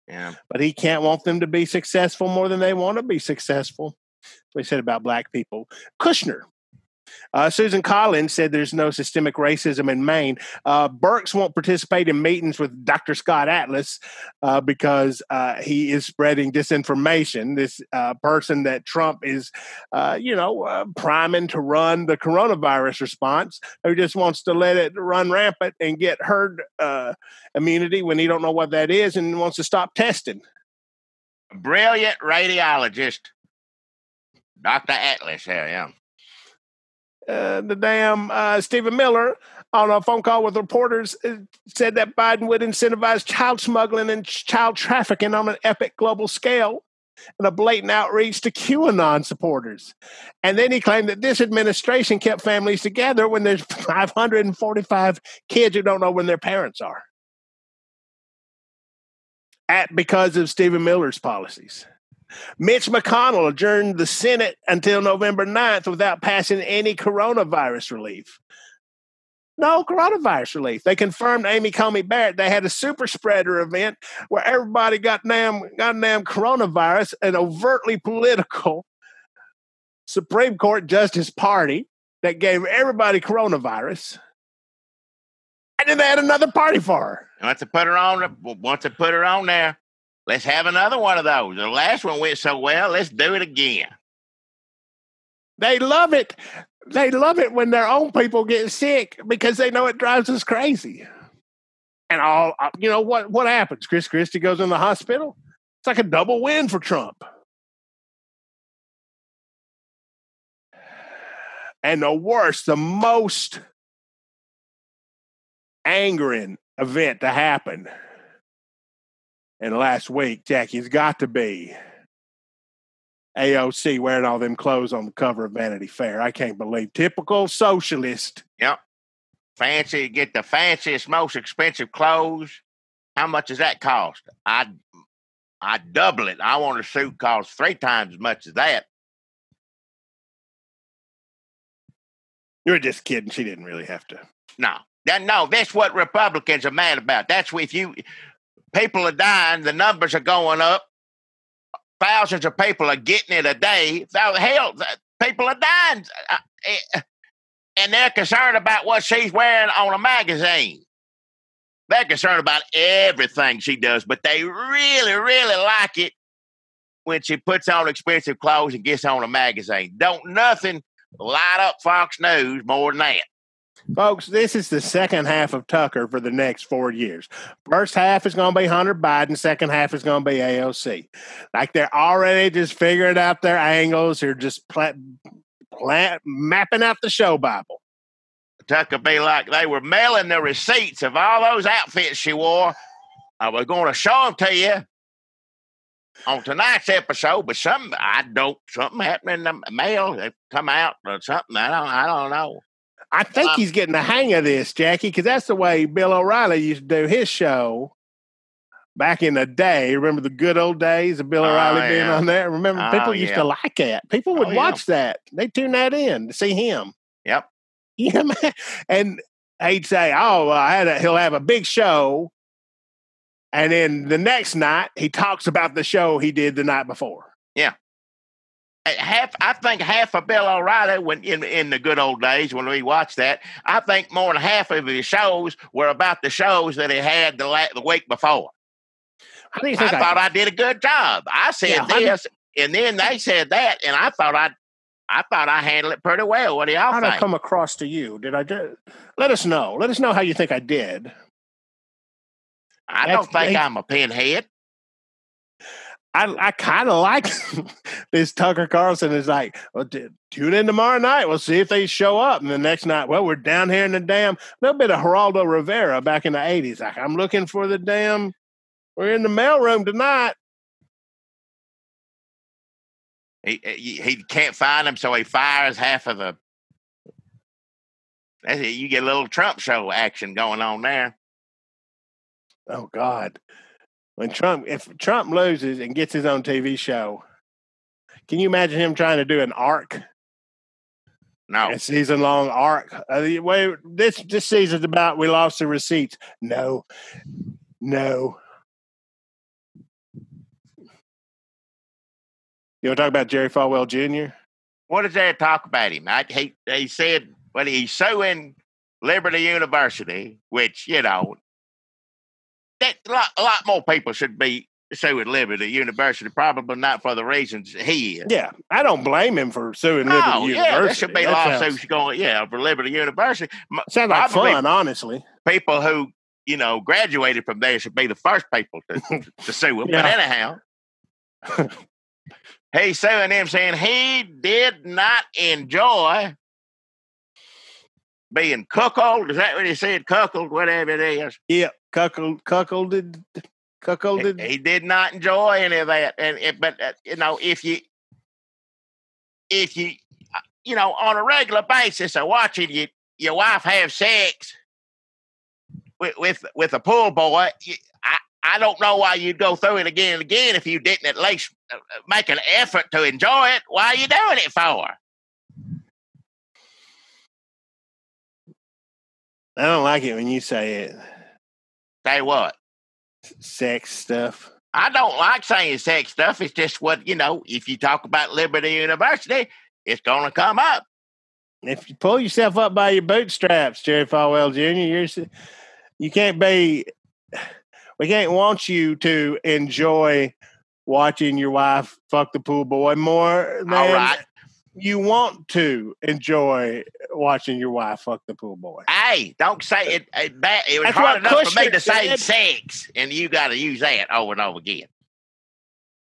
Yeah. But he can't want them to be successful more than they want to be successful. That's what he said about black people. Kushner. Susan Collins said there's no systemic racism in Maine. Birx won't participate in meetings with Dr. Scott Atlas because he is spreading disinformation. This person that Trump is, priming to run the coronavirus response, who just wants to let it run rampant and get herd immunity when he don't know what that is and wants to stop testing. Brilliant radiologist, Dr. Atlas. Yeah. Stephen Miller on a phone call with reporters said that Biden would incentivize child smuggling and child trafficking on an epic global scale and a blatant outreach to QAnon supporters. And then he claimed that this administration kept families together when there's 545 kids who don't know when their parents are. Because of Stephen Miller's policies. Mitch McConnell adjourned the Senate until November 9th without passing any coronavirus relief. No coronavirus relief. They confirmed Amy Coney Barrett. They had a super spreader event where everybody got damn coronavirus, an overtly political Supreme Court Justice Party that gave everybody coronavirus. And then they had another party for her. Once they put her on there, let's have another one of those. The last one went so well, let's do it again. They love it. They love it when their own people get sick because they know it drives us crazy. And what happens? Chris Christie goes in the hospital. It's like a double win for Trump. And the most angering event to happen in the last week, Jackie, has got to be AOC wearing all them clothes on the cover of Vanity Fair. I can't believe. Typical socialist. Yep. Fancy, get the fanciest, most expensive clothes. How much does that cost? I double it. I want a suit cost 3 times as much as that. You're just kidding. She didn't really have to. No, that's what Republicans are mad about. That's what people are dying, the numbers are going up. Thousands of people are getting it a day. Hell, people are dying. And they're concerned about what she's wearing on a magazine. They're concerned about everything she does, but they really, really like it when she puts on expensive clothes and gets on a magazine. Don't nothing light up Fox News more than that. Folks, this is the second half of Tucker for the next 4 years. First half is going to be Hunter Biden. Second half is going to be AOC. Like they're already just figuring out their angles. They're just mapping out the show Bible. Tucker be like, they were mailing the receipts of all those outfits she wore. I was going to show them to you on tonight's episode, but something happened in the mail. They come out or something. I don't know. I think he's getting the hang of this, Jackie, because that's the way Bill O'Reilly used to do his show back in the day. Remember the good old days of Bill O'Reilly being on there? Remember, people used to like that. People would watch that. They tune that in to see him. Yep. Yeah, man. And he'd say, he'll have a big show. And then the next night, he talks about the show he did the night before. Yeah. I think half of Bill O'Reilly, when in the good old days when we watched that, I think more than half of his shows were about the shows that he had the week before. I thought I did a good job. I said this, and then they said that, and I thought I handled it pretty well. What do y'all think? How did I come across to you? Did I do? Let us know. Let us know how you think I did. I don't think I'm a pinhead. I kind of like this. Tucker Carlson is like, well, tune in tomorrow night. We'll see if they show up. And the next night, well, we're down here in the damn, little bit of Geraldo Rivera back in the 80s. Like, I'm looking for the damn, we're in the mailroom tonight. He can't find them, so he fires half of the. That's it. You get a little Trump show action going on there. Oh God. If Trump loses and gets his own TV show, can you imagine him trying to do an arc? No. A season-long arc. This season's about we lost the receipts. No. You want to talk about Jerry Falwell Jr.? What does that talk about him? He said, well, he's suing Liberty University, which, that a lot more people should be suing Liberty University, probably not for the reasons he is. Yeah, I don't blame him for suing Liberty University. There should be lawsuits going, for Liberty University. Sounds like fun, honestly. People who, graduated from there should be the first people to sue him. But anyhow, he's suing him, saying he did not enjoy being cuckolded. Is that what he said? Cuckold, whatever it is. Yeah, cuckolded. He did not enjoy any of that. But if you on a regular basis are watching your wife have sex with a pool boy, I don't know why you'd go through it again and again if you didn't at least make an effort to enjoy it. Why are you doing it for? I don't like it when you say it. Say what? Sex stuff. I don't like saying sex stuff. It's just what, if you talk about Liberty University, it's going to come up. If you pull yourself up by your bootstraps, Jerry Falwell Jr., you can't be, we can't want you to enjoy watching your wife fuck the pool boy more than you want to enjoy watching your wife fuck the pool boy. Hey, don't say it. It was hard enough for me to say sex, and you got to use that over and over again.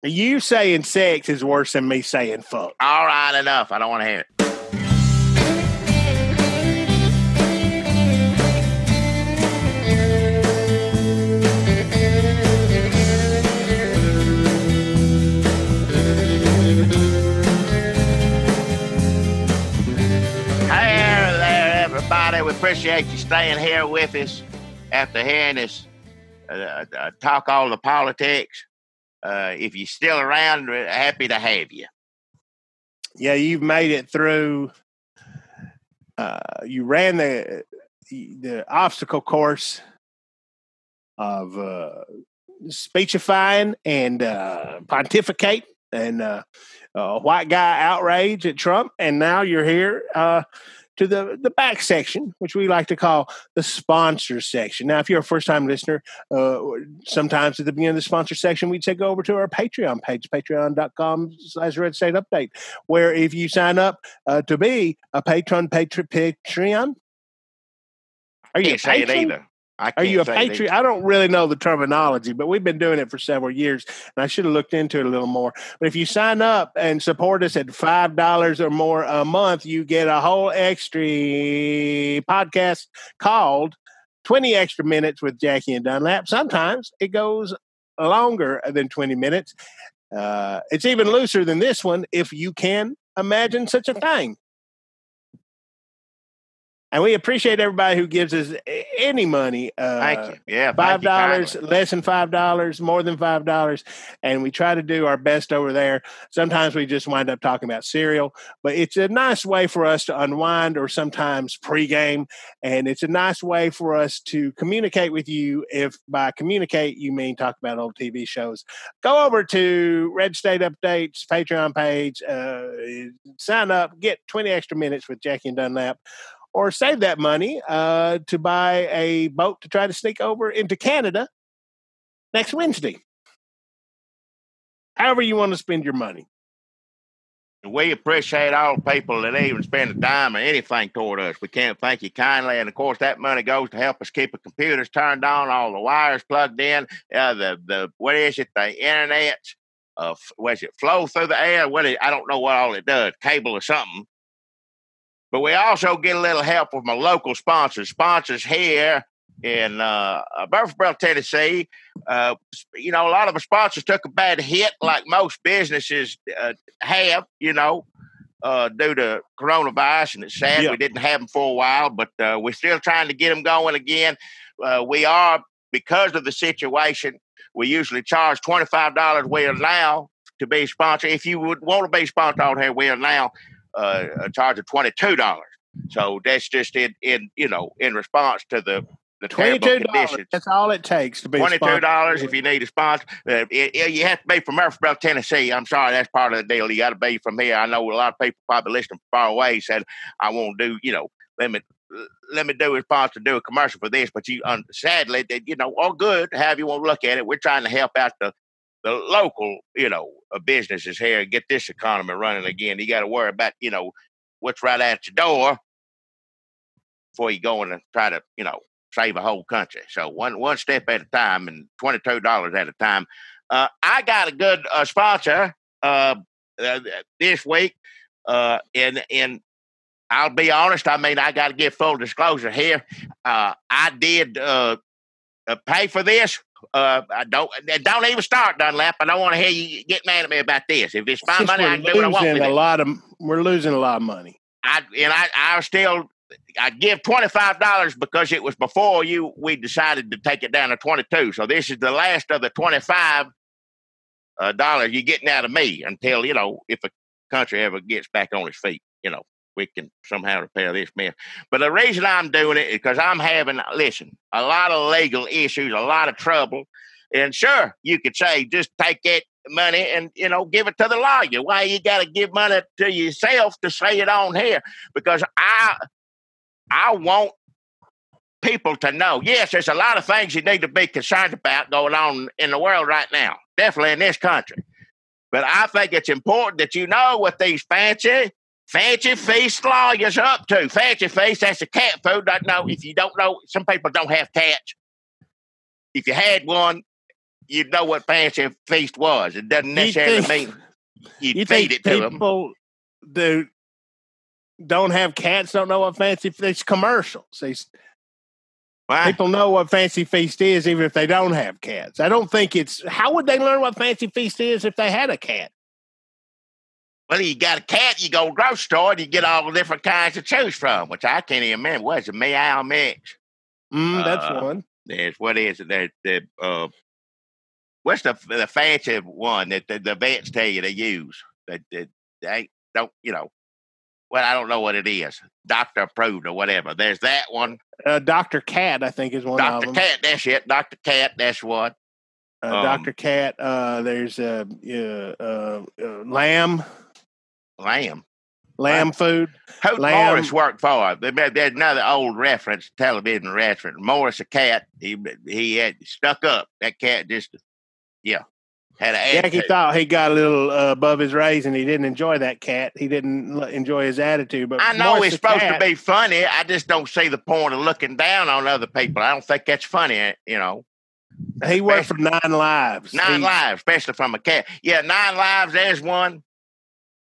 You saying sex is worse than me saying fuck. All right, enough. I don't want to hear it. We appreciate you staying here with us after hearing us talk all the politics. If you're still around, we're happy to have you. Yeah, you've made it through. You ran the obstacle course of speechifying and pontificate and white guy outrage at Trump, and now you're here to the back section, which we like to call the sponsor section. Now, if you're a first-time listener, sometimes at the beginning of the sponsor section, we take over to our Patreon page, patreon.com/Red State Update, where if you sign up to be a patron, Patreon, are you a patron? Either. Are you a Patreon? I don't really know the terminology, but we've been doing it for several years, and I should have looked into it a little more. But if you sign up and support us at $5 or more a month, you get a whole extra podcast called 20 Extra Minutes with Jackie and Dunlap. Sometimes it goes longer than 20 minutes. It's even looser than this one, if you can imagine such a thing. And we appreciate everybody who gives us any money. Thank you. Yeah, $5, less than $5, more than $5. And we try to do our best over there. Sometimes we just wind up talking about cereal, but it's a nice way for us to unwind, or sometimes pregame. And it's a nice way for us to communicate with you. If by communicate, you mean talk about old TV shows. Go over to Red State Updates Patreon page, sign up, get 20 extra minutes with Jackie and Dunlap. Or save that money to buy a boat to try to sneak over into Canada next Wednesday. However you want to spend your money. We appreciate all the people that even spend a dime or anything toward us. We can't thank you kindly. And, of course, that money goes to help us keep the computers turned on, all the wires plugged in, the internet, flow through the air? I don't know what all it does, cable or something. But we also get a little help from my local sponsors here in Murfreesboro, Tennessee. A lot of our sponsors took a bad hit, like most businesses have, due to coronavirus. And it's sad we didn't have them for a while, but we're still trying to get them going again. We are, because of the situation, we usually charge $25. We are now to be sponsored. If you would want to be sponsored out here, we are now a charge of $22. So that's just in response to the terrible conditions. That's all it takes to be $22 if you need a sponsor. You have to be from Murfreesboro, Tennessee. I'm sorry, that's part of the deal. You got to be from here. I know a lot of people probably listening from far away said, I won't do, let me do a sponsor, do a commercial for this. But sadly, all good, however you want to look at it. We're trying to help out the local, businesses here and get this economy running again. You got to worry about, what's right at your door before you go and try to, save a whole country. So one step at a time and $22 at a time. I got a good sponsor this week, and I'll be honest. I mean, I got to give full disclosure here. I did pay for this. Don't even start, Dunlap. I don't want to hear you get mad at me about this. If it's my money, I can do what I want with it. We're losing a lot of money. I give $25 because it was before we decided to take it down to 22. So this is the last of the $25 you're getting out of me until, if a country ever gets back on its feet, we can somehow repair this mess. But the reason I'm doing it is because I'm having, a lot of legal issues, a lot of trouble. And sure, you could say, just take that money and, give it to the lawyer. Why you got to give money to yourself to say it on here? Because I want people to know, yes, there's a lot of things you need to be concerned about going on in the world right now, definitely in this country. But I think it's important that you know what these fancy feast lawyers are up to. Fancy feast, that's a cat food. If you don't know, some people don't have cats. If you had one, you'd know what fancy feast was. It doesn't necessarily mean you'd feed it to them. People don't have cats, don't know what fancy feast commercials. People know what fancy feast is, even if they don't have cats. I don't think how would they learn what fancy feast is if they had a cat? Well, you got a cat, you go to the grocery store, and you get all the different kinds to choose from, which I can't even remember. What's a meow mix? That's one. What is it? What's the fancy one that the vets tell you to use? They don't, well, I don't know what it is. Doctor approved or whatever. There's that one. Dr. Cat, I think, is one of them. Dr. Cat, that's it. Dr. Cat, that's one. Dr. Cat, there's lamb. Lamb food. Who Morris worked for? There's another old television reference. Morris, a cat, he had stuck up. That cat just, had an attitude. Jackie thought he got a little above his raise, and he didn't enjoy that cat. He didn't enjoy his attitude. But I know it's supposed to be funny. I just don't see the point of looking down on other people. I don't think that's funny, He worked for 9 Lives. 9 Lives, especially from a cat. Yeah, 9 Lives, there's one.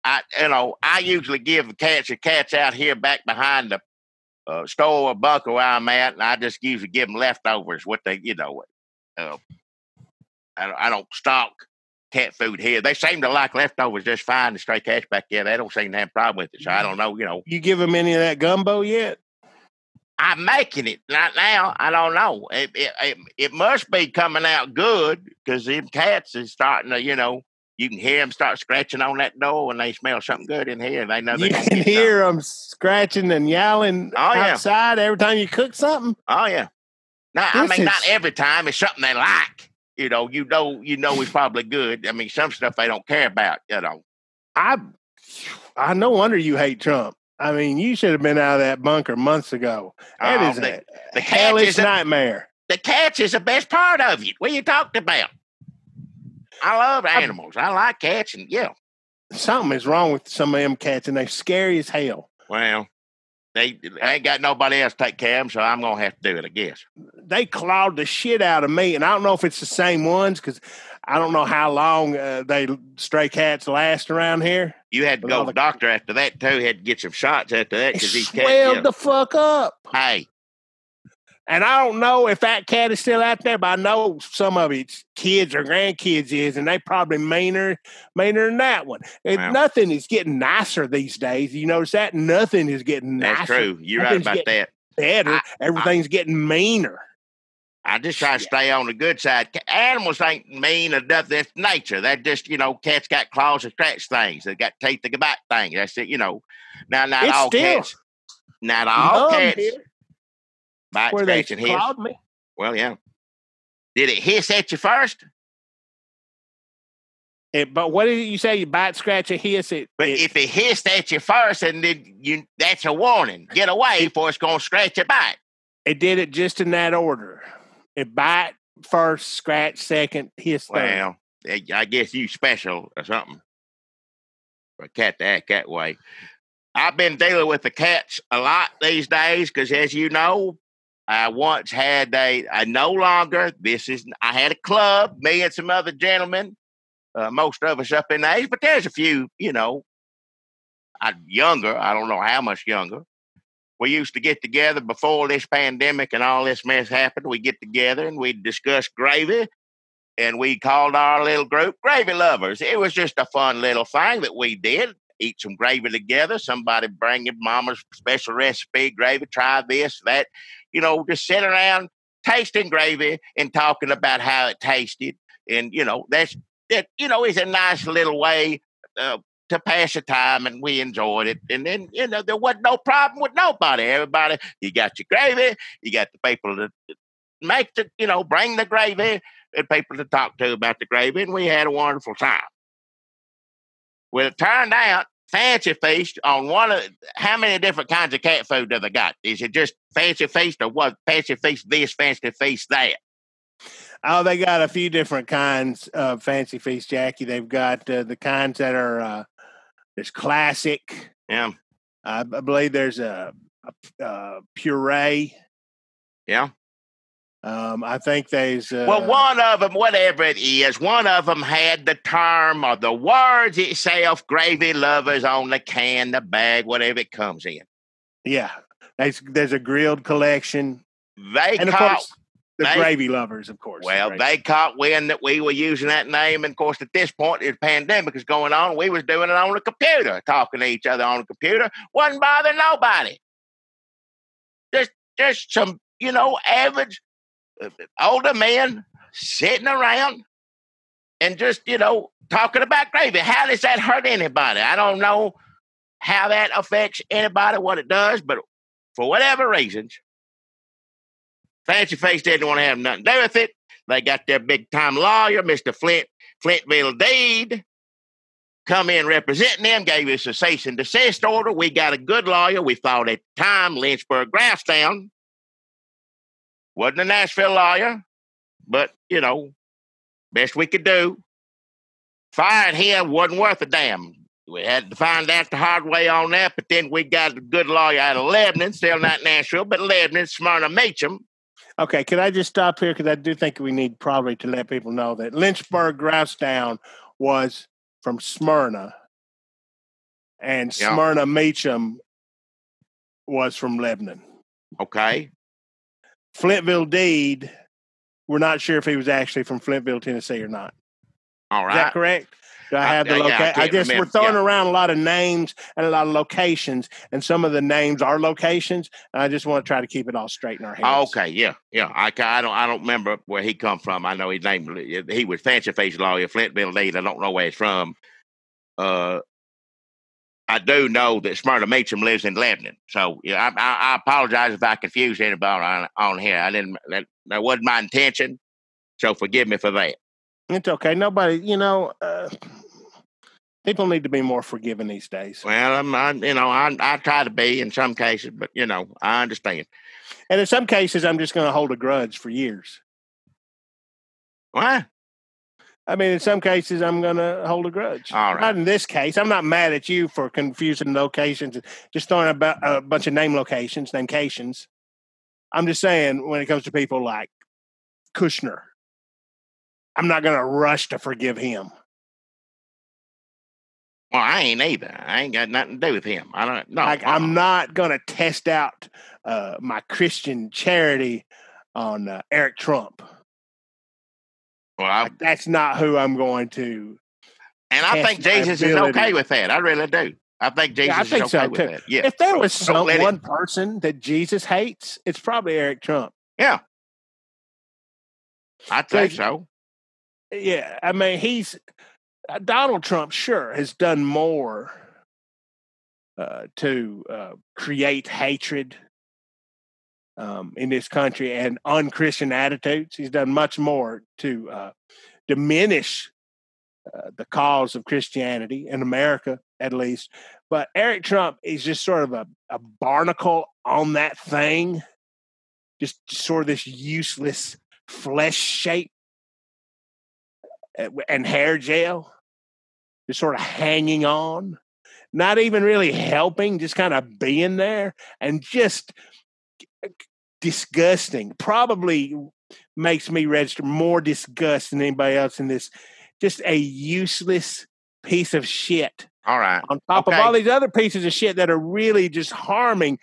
I usually give the cats out here back behind the store or bunker where I'm at, and I just usually give them leftovers. What they, I don't stock cat food here. They seem to like leftovers just fine. The stray cats back there, they don't seem to have a problem with it. So I don't know, You give them any of that gumbo yet? I'm making it right now. I don't know. It must be coming out good because them cats is starting to, you can hear them start scratching on that door when they smell something good in here. They know they can hear them scratching and yowling outside every time you cook something. Oh yeah. Now, not every time. It's something they like. You know it's probably good. I mean, some stuff they don't care about. I no wonder you hate Trump. I mean, you should have been out of that bunker months ago. That is the hellish nightmare. The cats is the best part of it. What are you talking about? I love animals. I like cats, and something is wrong with some of them cats, and they're scary as hell. Well, they ain't got nobody else to take care of them, so I'm gonna have to do it, I guess. They clawed the shit out of me, and I don't know if it's the same ones because I don't know how long stray cats last around here. You had to go to the doctor after that too. Had to get some shots after that because these cats swelled the fuck up. Hey. And I don't know if that cat is still out there, but I know some of its kids or grandkids is, and they probably meaner than that one. Wow. Nothing is getting nicer these days. You notice that? Nothing is getting nicer. That's true. You're right about that. Better. Everything's getting meaner. I just try to stay on the good side. Animals ain't mean or nothing. That's nature. That just, cats got claws and scratch things. They got teeth that can bite things. That's it, Now, not It's all still cats. Not all cats here, bite, where they scratch, and hiss. clawed me. Well, yeah. Did it hiss at you first? But what did you say? You bite, scratch, and hiss it. But if it hissed at you first, and then that's a warning. Get away before it's going to scratch your bite. It did it just in that order. It bite first, scratch second, hiss third. Well, I guess you special or something for a cat to act that way. I've been dealing with the cats a lot these days because, as you know, I once had I had a club, me and some other gentlemen, most of us up in age, but there's a few, younger. I don't know how much younger. We used to get together before this pandemic and all this mess happened. We get together and we'd discuss gravy, and we called our little group Gravy Lovers. It was just a fun little thing that we did. Eat some gravy together. Somebody bring in mama's special recipe gravy. Try this, that. Just sit around tasting gravy and talking about how it tasted. And that is a nice little way to pass the time, and we enjoyed it. And then there wasn't no problem with nobody. Everybody, you got your gravy, you got the people to make bring the gravy, and people to talk to about the gravy, and we had a wonderful time. Well, it turned out Fancy Feast on how many different kinds of cat food do they got? Is it just Fancy Feast, or what? Fancy Feast this, Fancy Feast that? Oh, they got a few different kinds of Fancy Feast, Jackie. They've got the kinds that are there's classic. Yeah. I believe there's a puree. Yeah. I think there's... one of them, whatever it is, one of them had the term or the words itself, Gravy Lovers on the can, the bag, whatever it comes in. Yeah. There's a grilled collection. Of course, Gravy Lovers, of course. Well, they caught wind that we were using that name. And, of course, at this point, the pandemic is going on. We was doing it on the computer, talking to each other on the computer. Wasn't bothering nobody. Just some, average... older men sitting around and just, talking about gravy. How does that hurt anybody? I don't know how that affects anybody, what it does, but for whatever reasons, Fancy Face didn't want to have nothing to do with it. They got their big-time lawyer, Mr. Flintville Deed, come in representing them, gave us a cease and desist order. We got a good lawyer. We thought at the time, Lynchburg Grousetown. Wasn't a Nashville lawyer, but, best we could do. Fired him, wasn't worth a damn. We had to find out the hard way on that, but then we got a good lawyer out of Lebanon, still not Nashville, but Lebanon, Smyrna Meacham. Okay, can I just stop here? Because I do think we need probably to let people know that Lynchburg Grousetown was from Smyrna, and Smyrna Meacham was from Lebanon. Okay. Flintville Deed, we're not sure if he was actually from Flintville, Tennessee or not. All right. Is that correct? Do I have the location? We're throwing around a lot of names and a lot of locations, and some of the names are locations, and I just want to try to keep it all straight in our heads. Okay, yeah. I don't remember where he come from. I know his name. He was Fancy Face lawyer, Flintville Deed. I don't know where he's from. I do know that Smyrna Meacham lives in Lebanon. So I apologize if I confused anybody on here. That wasn't my intention. So forgive me for that. It's okay. Nobody, people need to be more forgiving these days. Well, I try to be in some cases, but I understand. And in some cases, I'm just going to hold a grudge for years. What? I mean, in some cases, I'm going to hold a grudge. All right. Not in this case. I'm not mad at you for confusing locations, just throwing about a bunch of namecations. I'm just saying, when it comes to people like Kushner, I'm not going to rush to forgive him. Well, I ain't either. I ain't got nothing to do with him. I don't know. I'm not going to test out my Christian charity on Eric Trump. Well, that's not who I'm going to. And I think Jesus is okay with that. I really do. I think Jesus is okay with that. Yeah. If there was one person that Jesus hates, it's probably Eric Trump. Yeah. I think so. Yeah, I mean, Donald Trump, sure, has done more to create hatred in this country and unchristian attitudes. He's done much more to diminish the cause of Christianity in America, at least. But Eric Trump is just sort of a barnacle on that thing, just sort of this useless flesh shape and hair gel, just sort of hanging on, not even really helping, just kind of being there, and just disgusting. Probably makes me register more disgust than anybody else in this. Just a useless piece of shit. All right. On top of all these other pieces of shit that are really just doing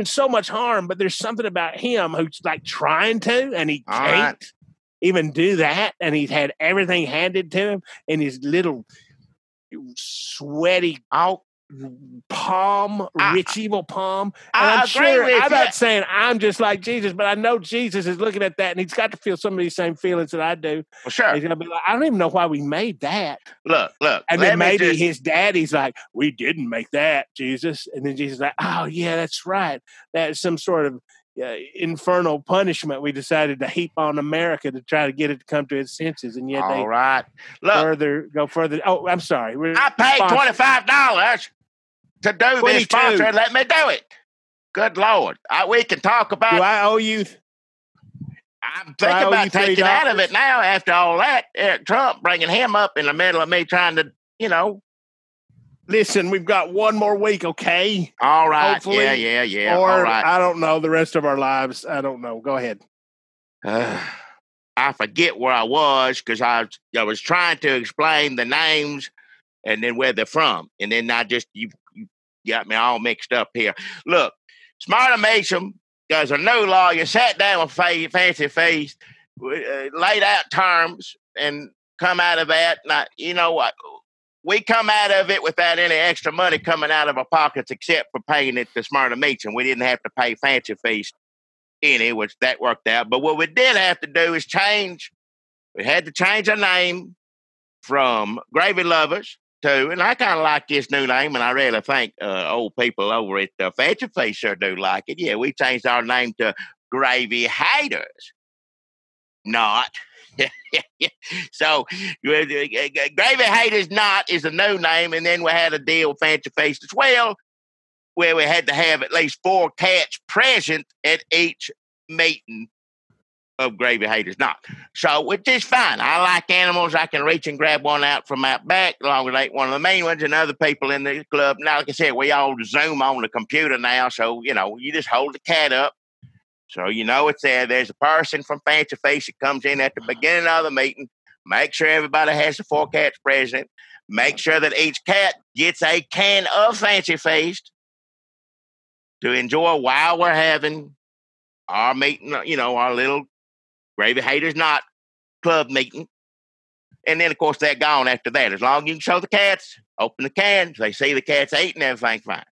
so much harm, but there's something about him who's like trying to, and he can't even do that. And he's had everything handed to him in his little sweaty palm, rich evil palm. And I'm sure, I'm not saying I'm just like Jesus, but I know Jesus is looking at that and he's got to feel some of these same feelings that I do. Well, sure. He's gonna be like, I don't even know why we made that. Look. And then maybe his daddy's like, we didn't make that, Jesus. And then Jesus is like, oh yeah, that's right. That's some sort of infernal punishment we decided to heap on America to try to get it to come to its senses. And yet go further. Oh, I'm sorry. I paid $25 to do this sponsor and let me do it. Good Lord. We can talk about. Do I owe you? I'm thinking about taking out of it now after all that. Eric Trump bringing him up in the middle of me trying to, Listen, we've got one more week, okay? All right. Hopefully. Yeah. Or all right. I don't know, the rest of our lives. I don't know. Go ahead. I forget where I was because I was trying to explain the names and then where they're from. And then you got me all mixed up here. Look, Smarter Mason does a new lawyer, sat down with Fancy Feast, laid out terms, and come out of that. Now, you know what? We come out of it without any extra money coming out of our pockets except for paying it to Smarter Meats, and we didn't have to pay Fancy Feast any, which that worked out. But what we did have to do is change. We had to change our name from Gravy Lovers to, and I kind of like this new name, and I really think old people over at Fancy Feast sure do like it. Yeah, we changed our name to Gravy Haters. Not. So Gravy Haters Not is a new name, and then we had a deal with Fancy Feast as well, where we had to have at least 4 cats present at each meeting of Gravy Haters Not. So, which is fine. I like animals. I can reach and grab one out from out back, as long as it ain't one of the main ones, and other people in the club. Now, like I said, we all Zoom on the computer now, so, you just hold the cat up. So, it's there. There's a person from Fancy Feast that comes in at the beginning of the meeting, make sure everybody has the 4 cats present, make sure that each cat gets a can of Fancy Feast to enjoy while we're having our meeting, our little Gravy Haters Not club meeting. And then, of course, they're gone after that. As long as you can show the cats, open the cans, they see the cats eating, everything's fine.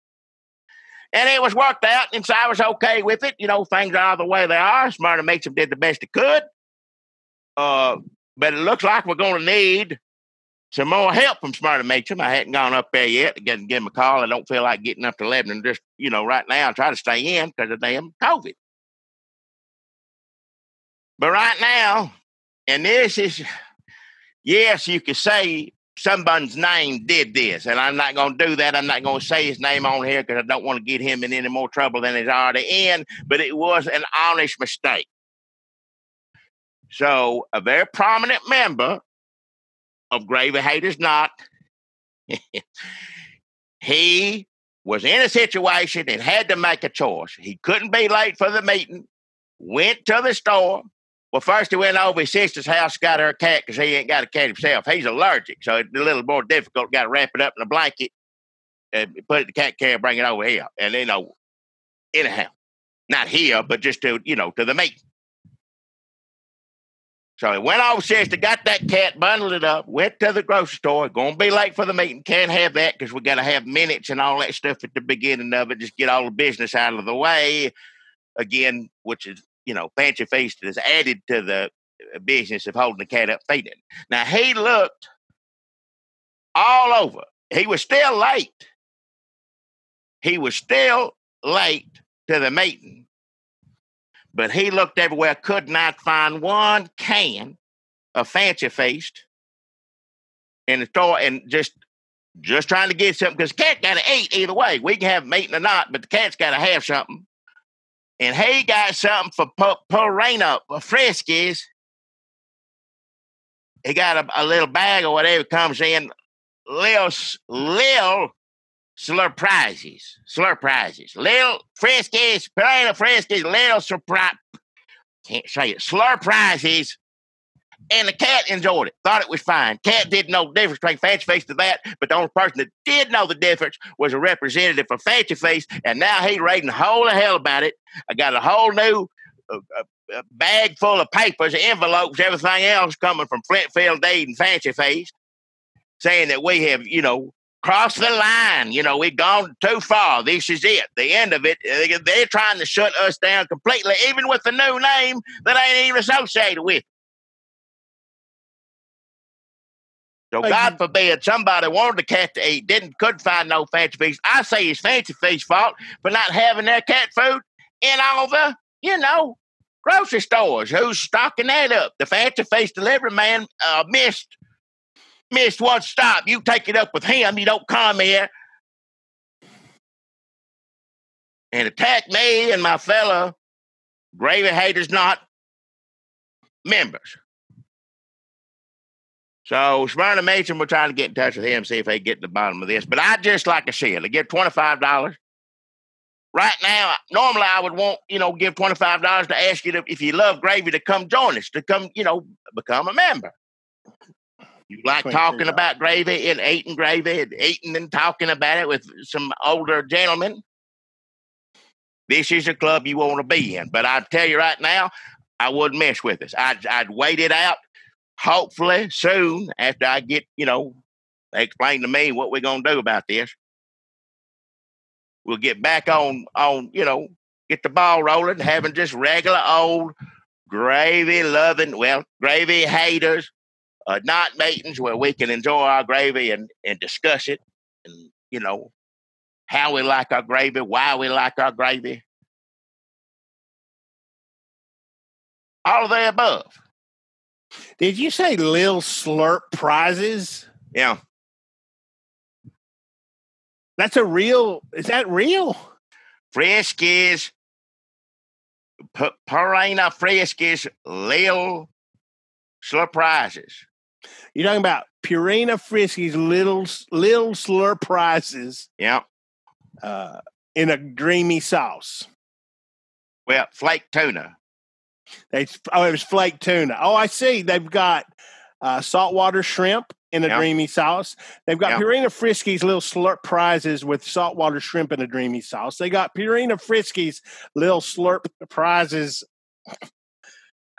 And it was worked out, and so I was okay with it. Things are the way they are. Smarter Makes them did the best it could. But it looks like we're going to need some more help from Smarter Makes them. I hadn't gone up there yet to give them a call. I don't feel like getting up to Lebanon just, right now and try to stay in because of damn COVID. But right now, and this is, yes, you could say someone's name did this, and I'm not going to do that. I'm not going to say his name on here because I don't want to get him in any more trouble than he's already in, but it was an honest mistake. So a very prominent member of Gravy Haters Not, he was in a situation and had to make a choice. He couldn't be late for the meeting, went to the store. Well, first he went over his sister's house, got her a cat because he ain't got a cat himself. He's allergic, so it's a little more difficult. Got to wrap it up in a blanket and put it in the cat can, bring it over here. And, anyhow, not here, but just to the meeting. So he went over sister, got that cat, bundled it up, went to the grocery store. Going to be late for the meeting. Can't have that because we got to have minutes and all that stuff at the beginning of it. Just get all the business out of the way. Again, which is Fancy Feast has added to the business of holding the cat up feeding. Now, he looked all over. He was still late. He was still late to the meeting. But he looked everywhere, could not find one can of Fancy Feast in the store, and just trying to get something, because the cat got to eat either way. We can have a meeting or not, but the cat's got to have something. And he got something for Purina Friskies. He got a little bag or whatever comes in, little slurprises. Little Friskies, Purina Friskies, little surprise. Can't say it. Slurprises. And the cat enjoyed it, thought it was fine. Cat didn't know the difference between Fancy Feast and that, but the only person that did know the difference was a representative for Fancy Feast, and now he's raving holy hell about it. I got a whole new bag full of papers, envelopes, everything else coming from Flintfield Deed and Fancy Feast, saying that we have, crossed the line. We've gone too far. This is it. The end of it. They're trying to shut us down completely, even with the new name that ain't even associated with. So God forbid somebody wanted the cat to eat, couldn't find no Fancy Feast. I say it's Fancy Feast's fault for not having their cat food in all the, grocery stores. Who's stocking that up? The Fancy Feast delivery man missed one stop. You take it up with him. You don't come here and attack me and my fellow gravy haters not members. So Smyrna Mason, we're trying to get in touch with him, see if they get to the bottom of this. But I just, like I said, I give $25. Right now, normally I would want, give $25 to ask you if you love gravy to come join us, to come, become a member. You like talking about gravy and eating and talking about it with some older gentlemen. This is a club you want to be in. But I tell you right now, I wouldn't mess with us. I'd wait it out. Hopefully soon, after I get, they explain to me what we're going to do about this, we'll get back on, get the ball rolling, having just regular old gravy-loving, gravy haters, not meetings where we can enjoy our gravy and discuss it and, how we like our gravy, why we like our gravy. All of the above. Did you say Lil Slurp prizes? Yeah. Is that real? Friskies, Purina Friskies, Lil Slurp prizes. You're talking about Purina Friskies, Lil Slurp prizes. Yeah. In a dreamy sauce. Well, flake tuna. It was flake tuna. Oh, I see. They've got saltwater shrimp in a dreamy sauce. They've got Purina Friskies Little Slurp prizes with saltwater shrimp in a dreamy sauce. They got Purina Friskies Little Slurp prizes.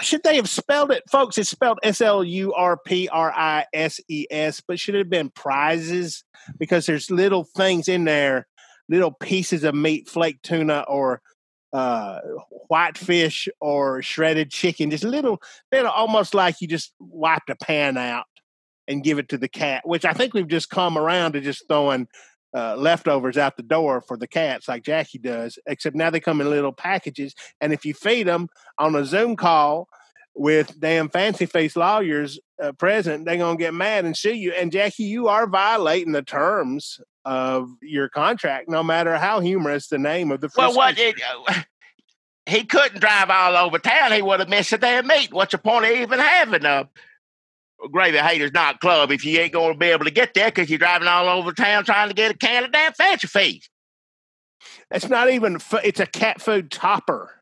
Should they have spelled it? Folks, it's spelled SLURPRISES, but should it have been prizes? Because there's little things in there, little pieces of meat, flake tuna or whitefish or shredded chicken, just little, almost like you just wiped a pan out and give it to the cat, which I think we've just come around to just throwing leftovers out the door for the cats like Jackie does, except now they come in little packages. And if you feed them on a Zoom call with damn fancy face lawyers present, they're going to get mad and sue you. And Jackie, you are violating the terms of your contract, no matter how humorous the name of the he couldn't drive all over town. He would have missed a damn meet. What's the point of even having a Gravy Haters Not Club if you ain't going to be able to get there because you're driving all over town trying to get a can of damn Fancy Feast? It's not even. It's a cat food topper.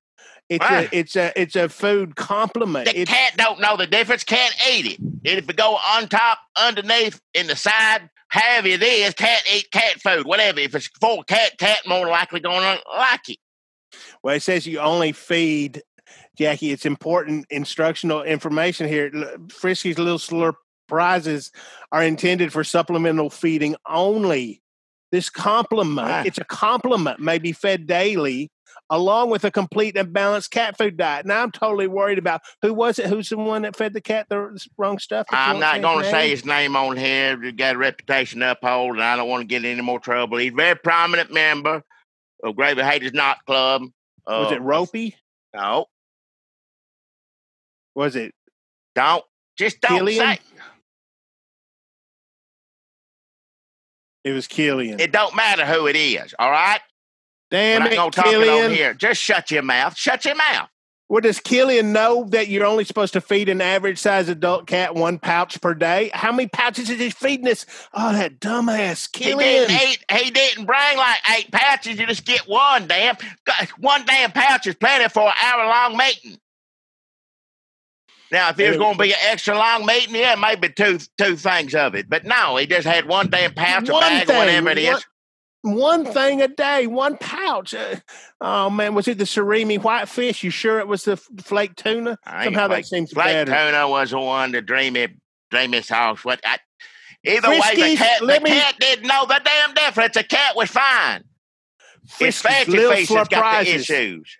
It's a food complement. The cat don't know the difference. Can't eat it. And if it go on top, underneath, in the side, however it is, cat eat cat food. Whatever. If it's for cat more likely going to like it. Well, it says you only feed, Jackie, it's important instructional information here. Friskies Little Slurp prizes are intended for supplemental feeding only. This complement, it's a complement, may be fed daily along with a complete and balanced cat food diet. Now I'm totally worried about who was it? Who's the one that fed the cat the wrong stuff? I'm not going to say his name on here. He's got a reputation to uphold, and I don't want to get in any more trouble. He's a very prominent member of Gravy Haters Knot Club. Was it Ropey? No. Was it? Don't Killian? say. It was Killian. It don't matter who it is, all right? Damn it, Killian. Talk it on here. Just shut your mouth. Shut your mouth. Well, does Killian know that you're only supposed to feed an average-sized adult cat 1 pouch per day? How many pouches is he feeding us? Oh, that dumbass Killian. He didn't bring like 8 pouches. You just get one, damn. 1 damn pouch is plenty for an hour-long meeting. Now, if it was going to be an extra long meeting, yeah, maybe two things of it. But no, he just had 1 damn pouch, a bag, or whatever it is. One thing a day, 1 pouch. Oh, man, was it the surimi whitefish? You sure it was the flake tuna? Somehow that seems flake better. Flake tuna was the one, the dreamy sauce. Either way, the cat didn't know the damn difference. The cat was fine. It's Fancy Face that's got the issues.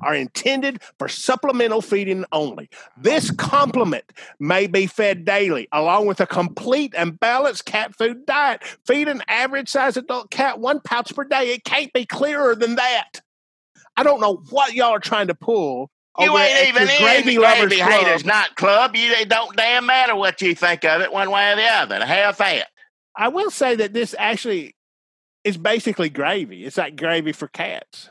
Are intended for supplemental feeding only. This complement may be fed daily, along with a complete and balanced cat food diet. Feed an average-sized adult cat 1 pouch per day. It can't be clearer than that. I don't know what y'all are trying to pull. You ain't even in the Gravy Haters Knot Club. It don't damn matter what you think of it one way or the other. Have that. I will say that this actually is basically gravy. It's like gravy for cats.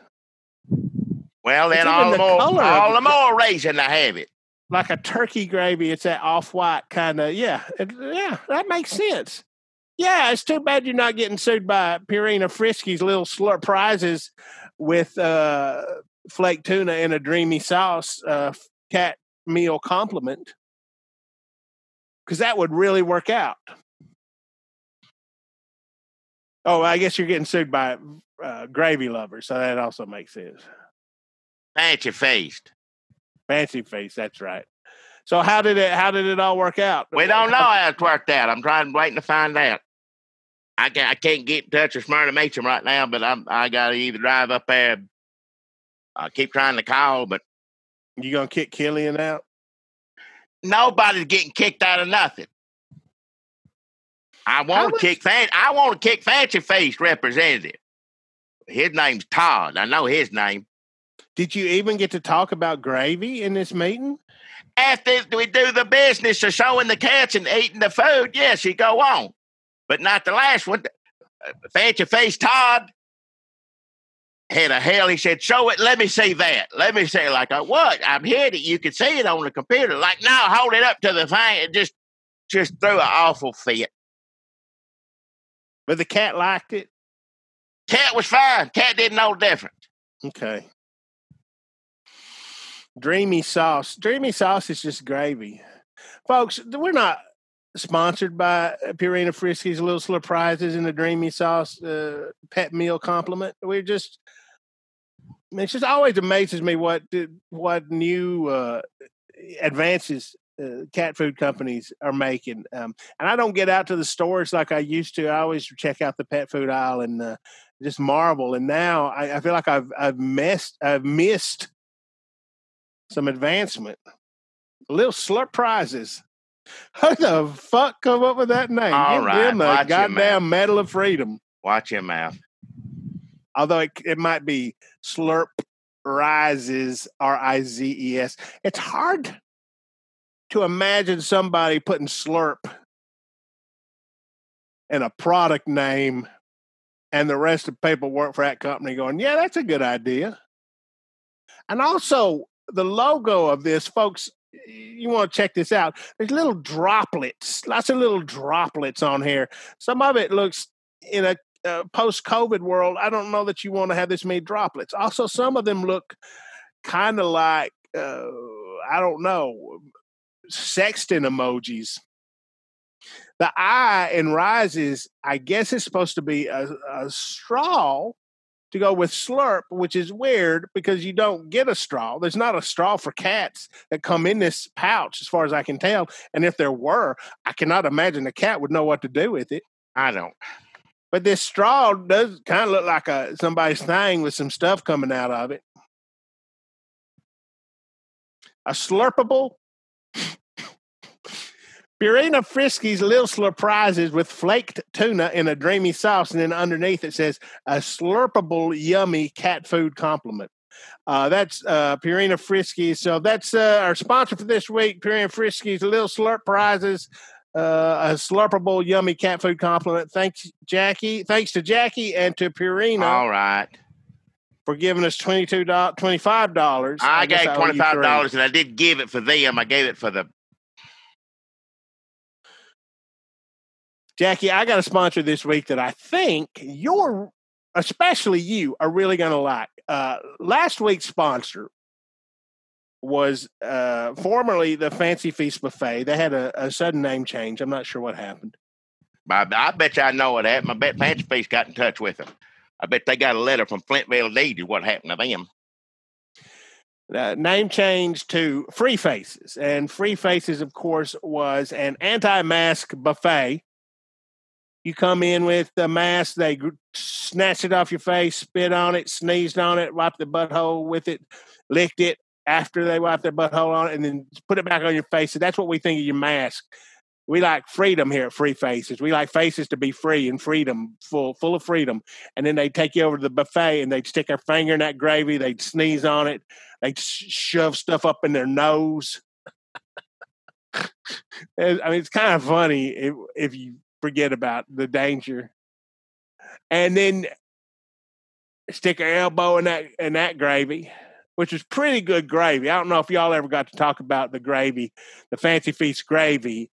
Well, then all the more reason to have it. Like a turkey gravy, it's that off-white kind of, yeah, that makes sense. Yeah, it's too bad you're not getting sued by Purina Friskies little slurp prizes with flake tuna and a dreamy sauce cat meal compliment, because that would really work out. Oh, I guess you're getting sued by gravy lovers, so that also makes sense. Fancy Feast. Fancy Feast, that's right. So how did it all work out? We don't know how it worked out. I'm waiting to find out. I can't get in touch with Smyrna Meacham right now, but I got to either drive up there. I keep trying to call, but you gonna kick Killian out? Nobody's getting kicked out of nothing. I want to kick Fancy Feast representative. His name's Todd. I know his name. Did you even get to talk about gravy in this meeting? After we do the business of showing the cats and eating the food, yes, you go on. But not the last one. Fancy Face Todd had a hell. He said, show it. Let me see that. Let me see. Like, what? I'm here that you can see it on the computer. Like, no, hold it up to the thing. It just threw an awful fit. But the cat liked it? Cat was fine. Cat didn't know the difference. Okay. Dreamy sauce. Dreamy sauce is just gravy. Folks, we're not sponsored by Purina Friskies Little Surprises and the Dreamy Sauce pet meal compliment. It just always amazes me what new advances cat food companies are making. And I don't get out to the stores like I used to. I always check out the pet food aisle and just marvel. And now I feel like I've missed some advancement. Little Slurp Prizes. How the fuck come up with that name? All right, them a goddamn Medal of Freedom. Watch your mouth. Although it might be Slurp Rises, Rizes. It's hard to imagine somebody putting slurp in a product name and the rest of the people work for that company going, yeah, that's a good idea. And also, the logo of this, folks, you want to check this out. There's little droplets, lots of little droplets on here. Some of it looks, in a post-COVID world, I don't know that you want to have this many droplets. Also, some of them look kind of like, I don't know, sexting emojis. The I in Rises, I guess it's supposed to be a straw to go with slurp, which is weird because you don't get a straw. There's not a straw for cats that come in this pouch, as far as I can tell. And if there were, I cannot imagine a cat would know what to do with it. I don't. But this straw does kind of look like somebody's thing with some stuff coming out of it. A slurpable Purina Friskies Little Surprises with flaked tuna in a dreamy sauce, and then underneath it says a slurpable yummy cat food compliment. That's Purina Friskies. So that's our sponsor for this week, Purina Friskies Little Slurp Prizes, a slurpable yummy cat food compliment. Thanks, Jackie. Thanks to Jackie and to Purina. All right. For giving us $25. I gave $25, and I did give it for them. I gave it for the Jackie. I got a sponsor this week that I think especially you, are really going to like. Last week's sponsor was formerly the Fancy Feast Buffet. They had a sudden name change. I'm not sure what happened. I bet you I know what happened. I bet Fancy Feast got in touch with them. I bet they got a letter from Flintville Deed what happened to them. Name change to Free Faces. And Free Faces, of course, was an anti-mask buffet. You come in with the mask, they snatched it off your face, spit on it, sneezed on it, wiped the butthole with it, licked it after they wiped their butthole on it, and then put it back on your face. So that's what we think of your mask. We like freedom here at Free Faces. We like faces to be free and freedom, full of freedom. And then they'd take you over to the buffet and they'd stick their finger in that gravy. They'd sneeze on it. They'd shove stuff up in their nose. I mean, it's kind of funny if you forget about the danger. And then stick their elbow in that gravy, which is pretty good gravy. I don't know if y'all ever got to talk about the gravy, the Fancy Feast gravy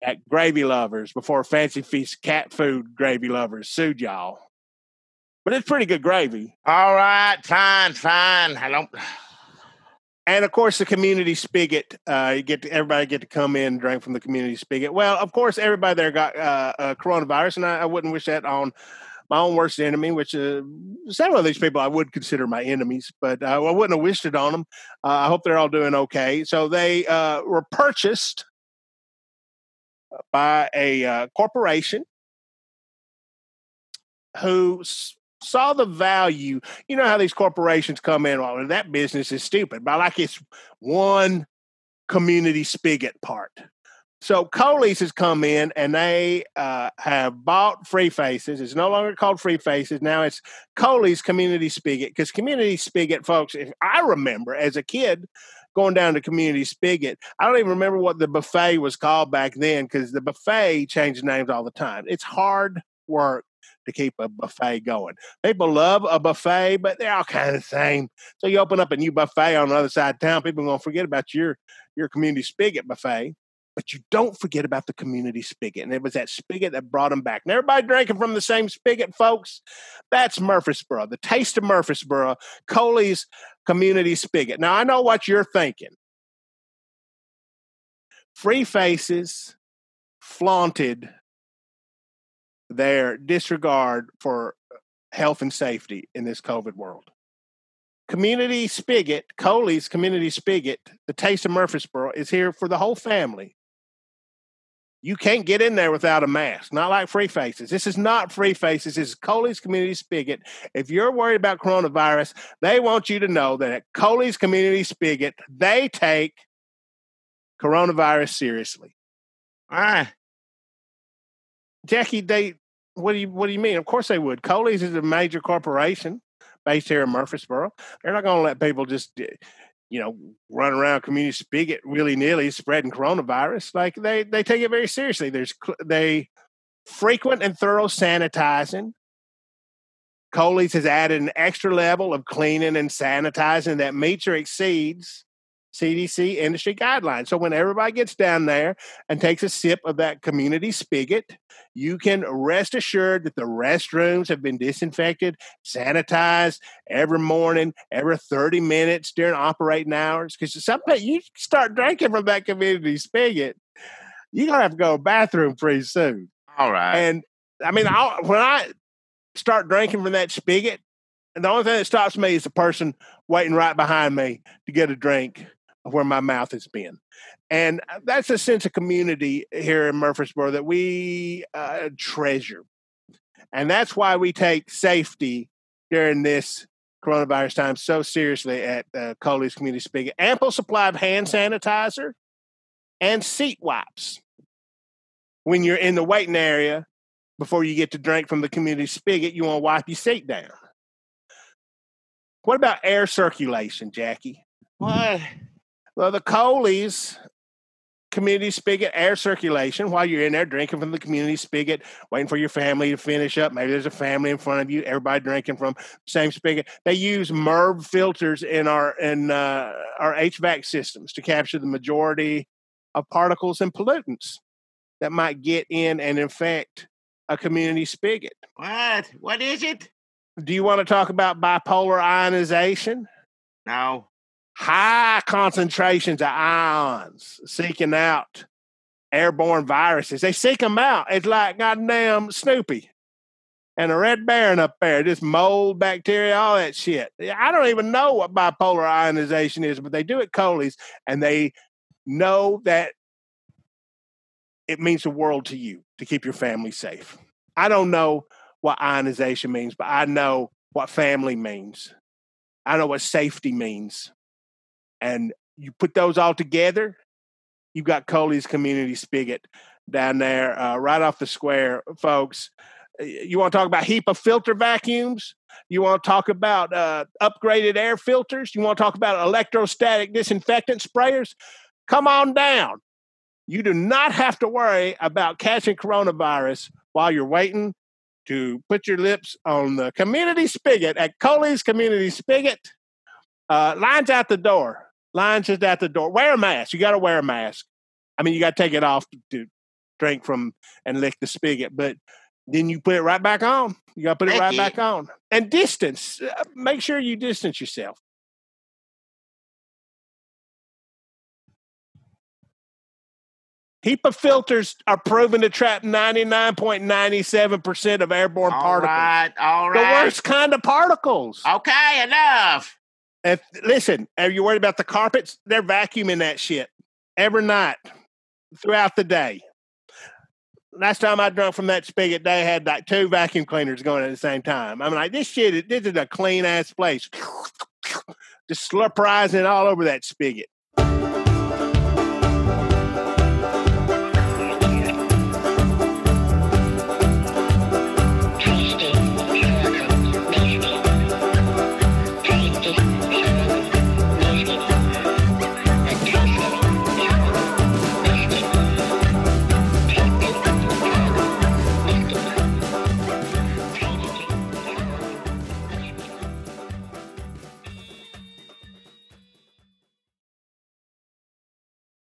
at Gravy Lovers before Fancy Feast cat food gravy lovers sued y'all. But it's pretty good gravy. All right, fine. I don't. And of course, the community spigot. Everybody get to come in and drink from the community spigot. Well, of course, everybody there got coronavirus, and I wouldn't wish that on my own worst enemy, which several of these people I would consider my enemies, but I wouldn't have wished it on them. I hope they're all doing okay. So they were purchased by a corporation who saw the value. You know how these corporations come in, well, that business is stupid, but I like its one community spigot part. So Coley's has come in and they have bought Free Faces. It's no longer called Free Faces. Now it's Coley's Community Spigot, because Community Spigot, folks, if I remember as a kid going down to Community Spigot, I don't even remember what the buffet was called back then, because the buffet changed names all the time. It's hard work to keep a buffet going. People love a buffet, but they're all kind of the same. So you open up a new buffet on the other side of town, people are going to forget about your Community Spigot buffet. But you don't forget about the Community Spigot. And it was that spigot that brought them back. And everybody drinking from the same spigot, folks. That's Murfreesboro, the taste of Murfreesboro, Coley's Community Spigot. Now, I know what you're thinking. Free Faces flaunted their disregard for health and safety in this COVID world. Community Spigot, Coley's Community Spigot, the taste of Murfreesboro, is here for the whole family. You can't get in there without a mask, not like Free Faces. This is not Free Faces. This is Coley's Community Spigot. If you're worried about coronavirus, they want you to know that at Coley's Community Spigot, they take coronavirus seriously. All right. Jackie, what do you mean? Of course they would. Coley's is a major corporation based here in Murfreesboro. They're not going to let people just run around Community Spigot willy-nilly spreading coronavirus. Like they take it very seriously. They frequent and thorough sanitizing. Coley's has added an extra level of cleaning and sanitizing that meets or exceeds CDC industry guidelines. So when everybody gets down there and takes a sip of that Community Spigot, you can rest assured that the restrooms have been disinfected, sanitized every morning, every 30 minutes during operating hours. Because sometimes you start drinking from that Community Spigot, you're going to have to go to the bathroom pretty soon. All right. And I mean, when I start drinking from that spigot, and the only thing that stops me is the person waiting right behind me to get a drink where my mouth has been. And that's a sense of community here in Murfreesboro that we treasure. And that's why we take safety during this coronavirus time so seriously at Coley's Community Spigot. Ample supply of hand sanitizer and seat wipes when you're in the waiting area before you get to drink from the community spigot. You want to wipe your seat down. What about air circulation, Jackie? What? Well, the Coley's Community Spigot air circulation, while you're in there drinking from the community spigot, waiting for your family to finish up. Maybe there's a family in front of you, everybody drinking from the same spigot. They use MERV filters in our HVAC systems to capture the majority of particles and pollutants that might get in and infect a community spigot. What? What is it? Do you want to talk about bipolar ionization? No. High concentrations of ions seeking out airborne viruses. They seek them out. It's like goddamn Snoopy and a Red Baron up there, just mold, bacteria, all that shit. I don't even know what bipolar ionization is, but they do at Coley's, and they know that it means the world to you to keep your family safe. I don't know what ionization means, but I know what family means. I know what safety means. And you put those all together, you've got Coley's Community Spigot down there right off the square, folks. You want to talk about HEPA filter vacuums? You want to talk about upgraded air filters? You want to talk about electrostatic disinfectant sprayers? Come on down. You do not have to worry about catching coronavirus while you're waiting to put your lips on the community spigot at Coley's Community Spigot. Lines out the door. Lines just out the door. Wear a mask. You got to wear a mask. I mean, you got to take it off to drink from and lick the spigot, but then you put it right back on. You got to put it right back on. And distance. Make sure you distance yourself. HEPA filters are proven to trap 99.97% of airborne particles. All right. The worst kind of particles. Okay, enough. Listen, are you worried about the carpets? They're vacuuming that shit every night throughout the day. Last time I drank from that spigot, they had like 2 vacuum cleaners going at the same time. I'm like, this is a clean ass place. Just slurp rising all over that spigot.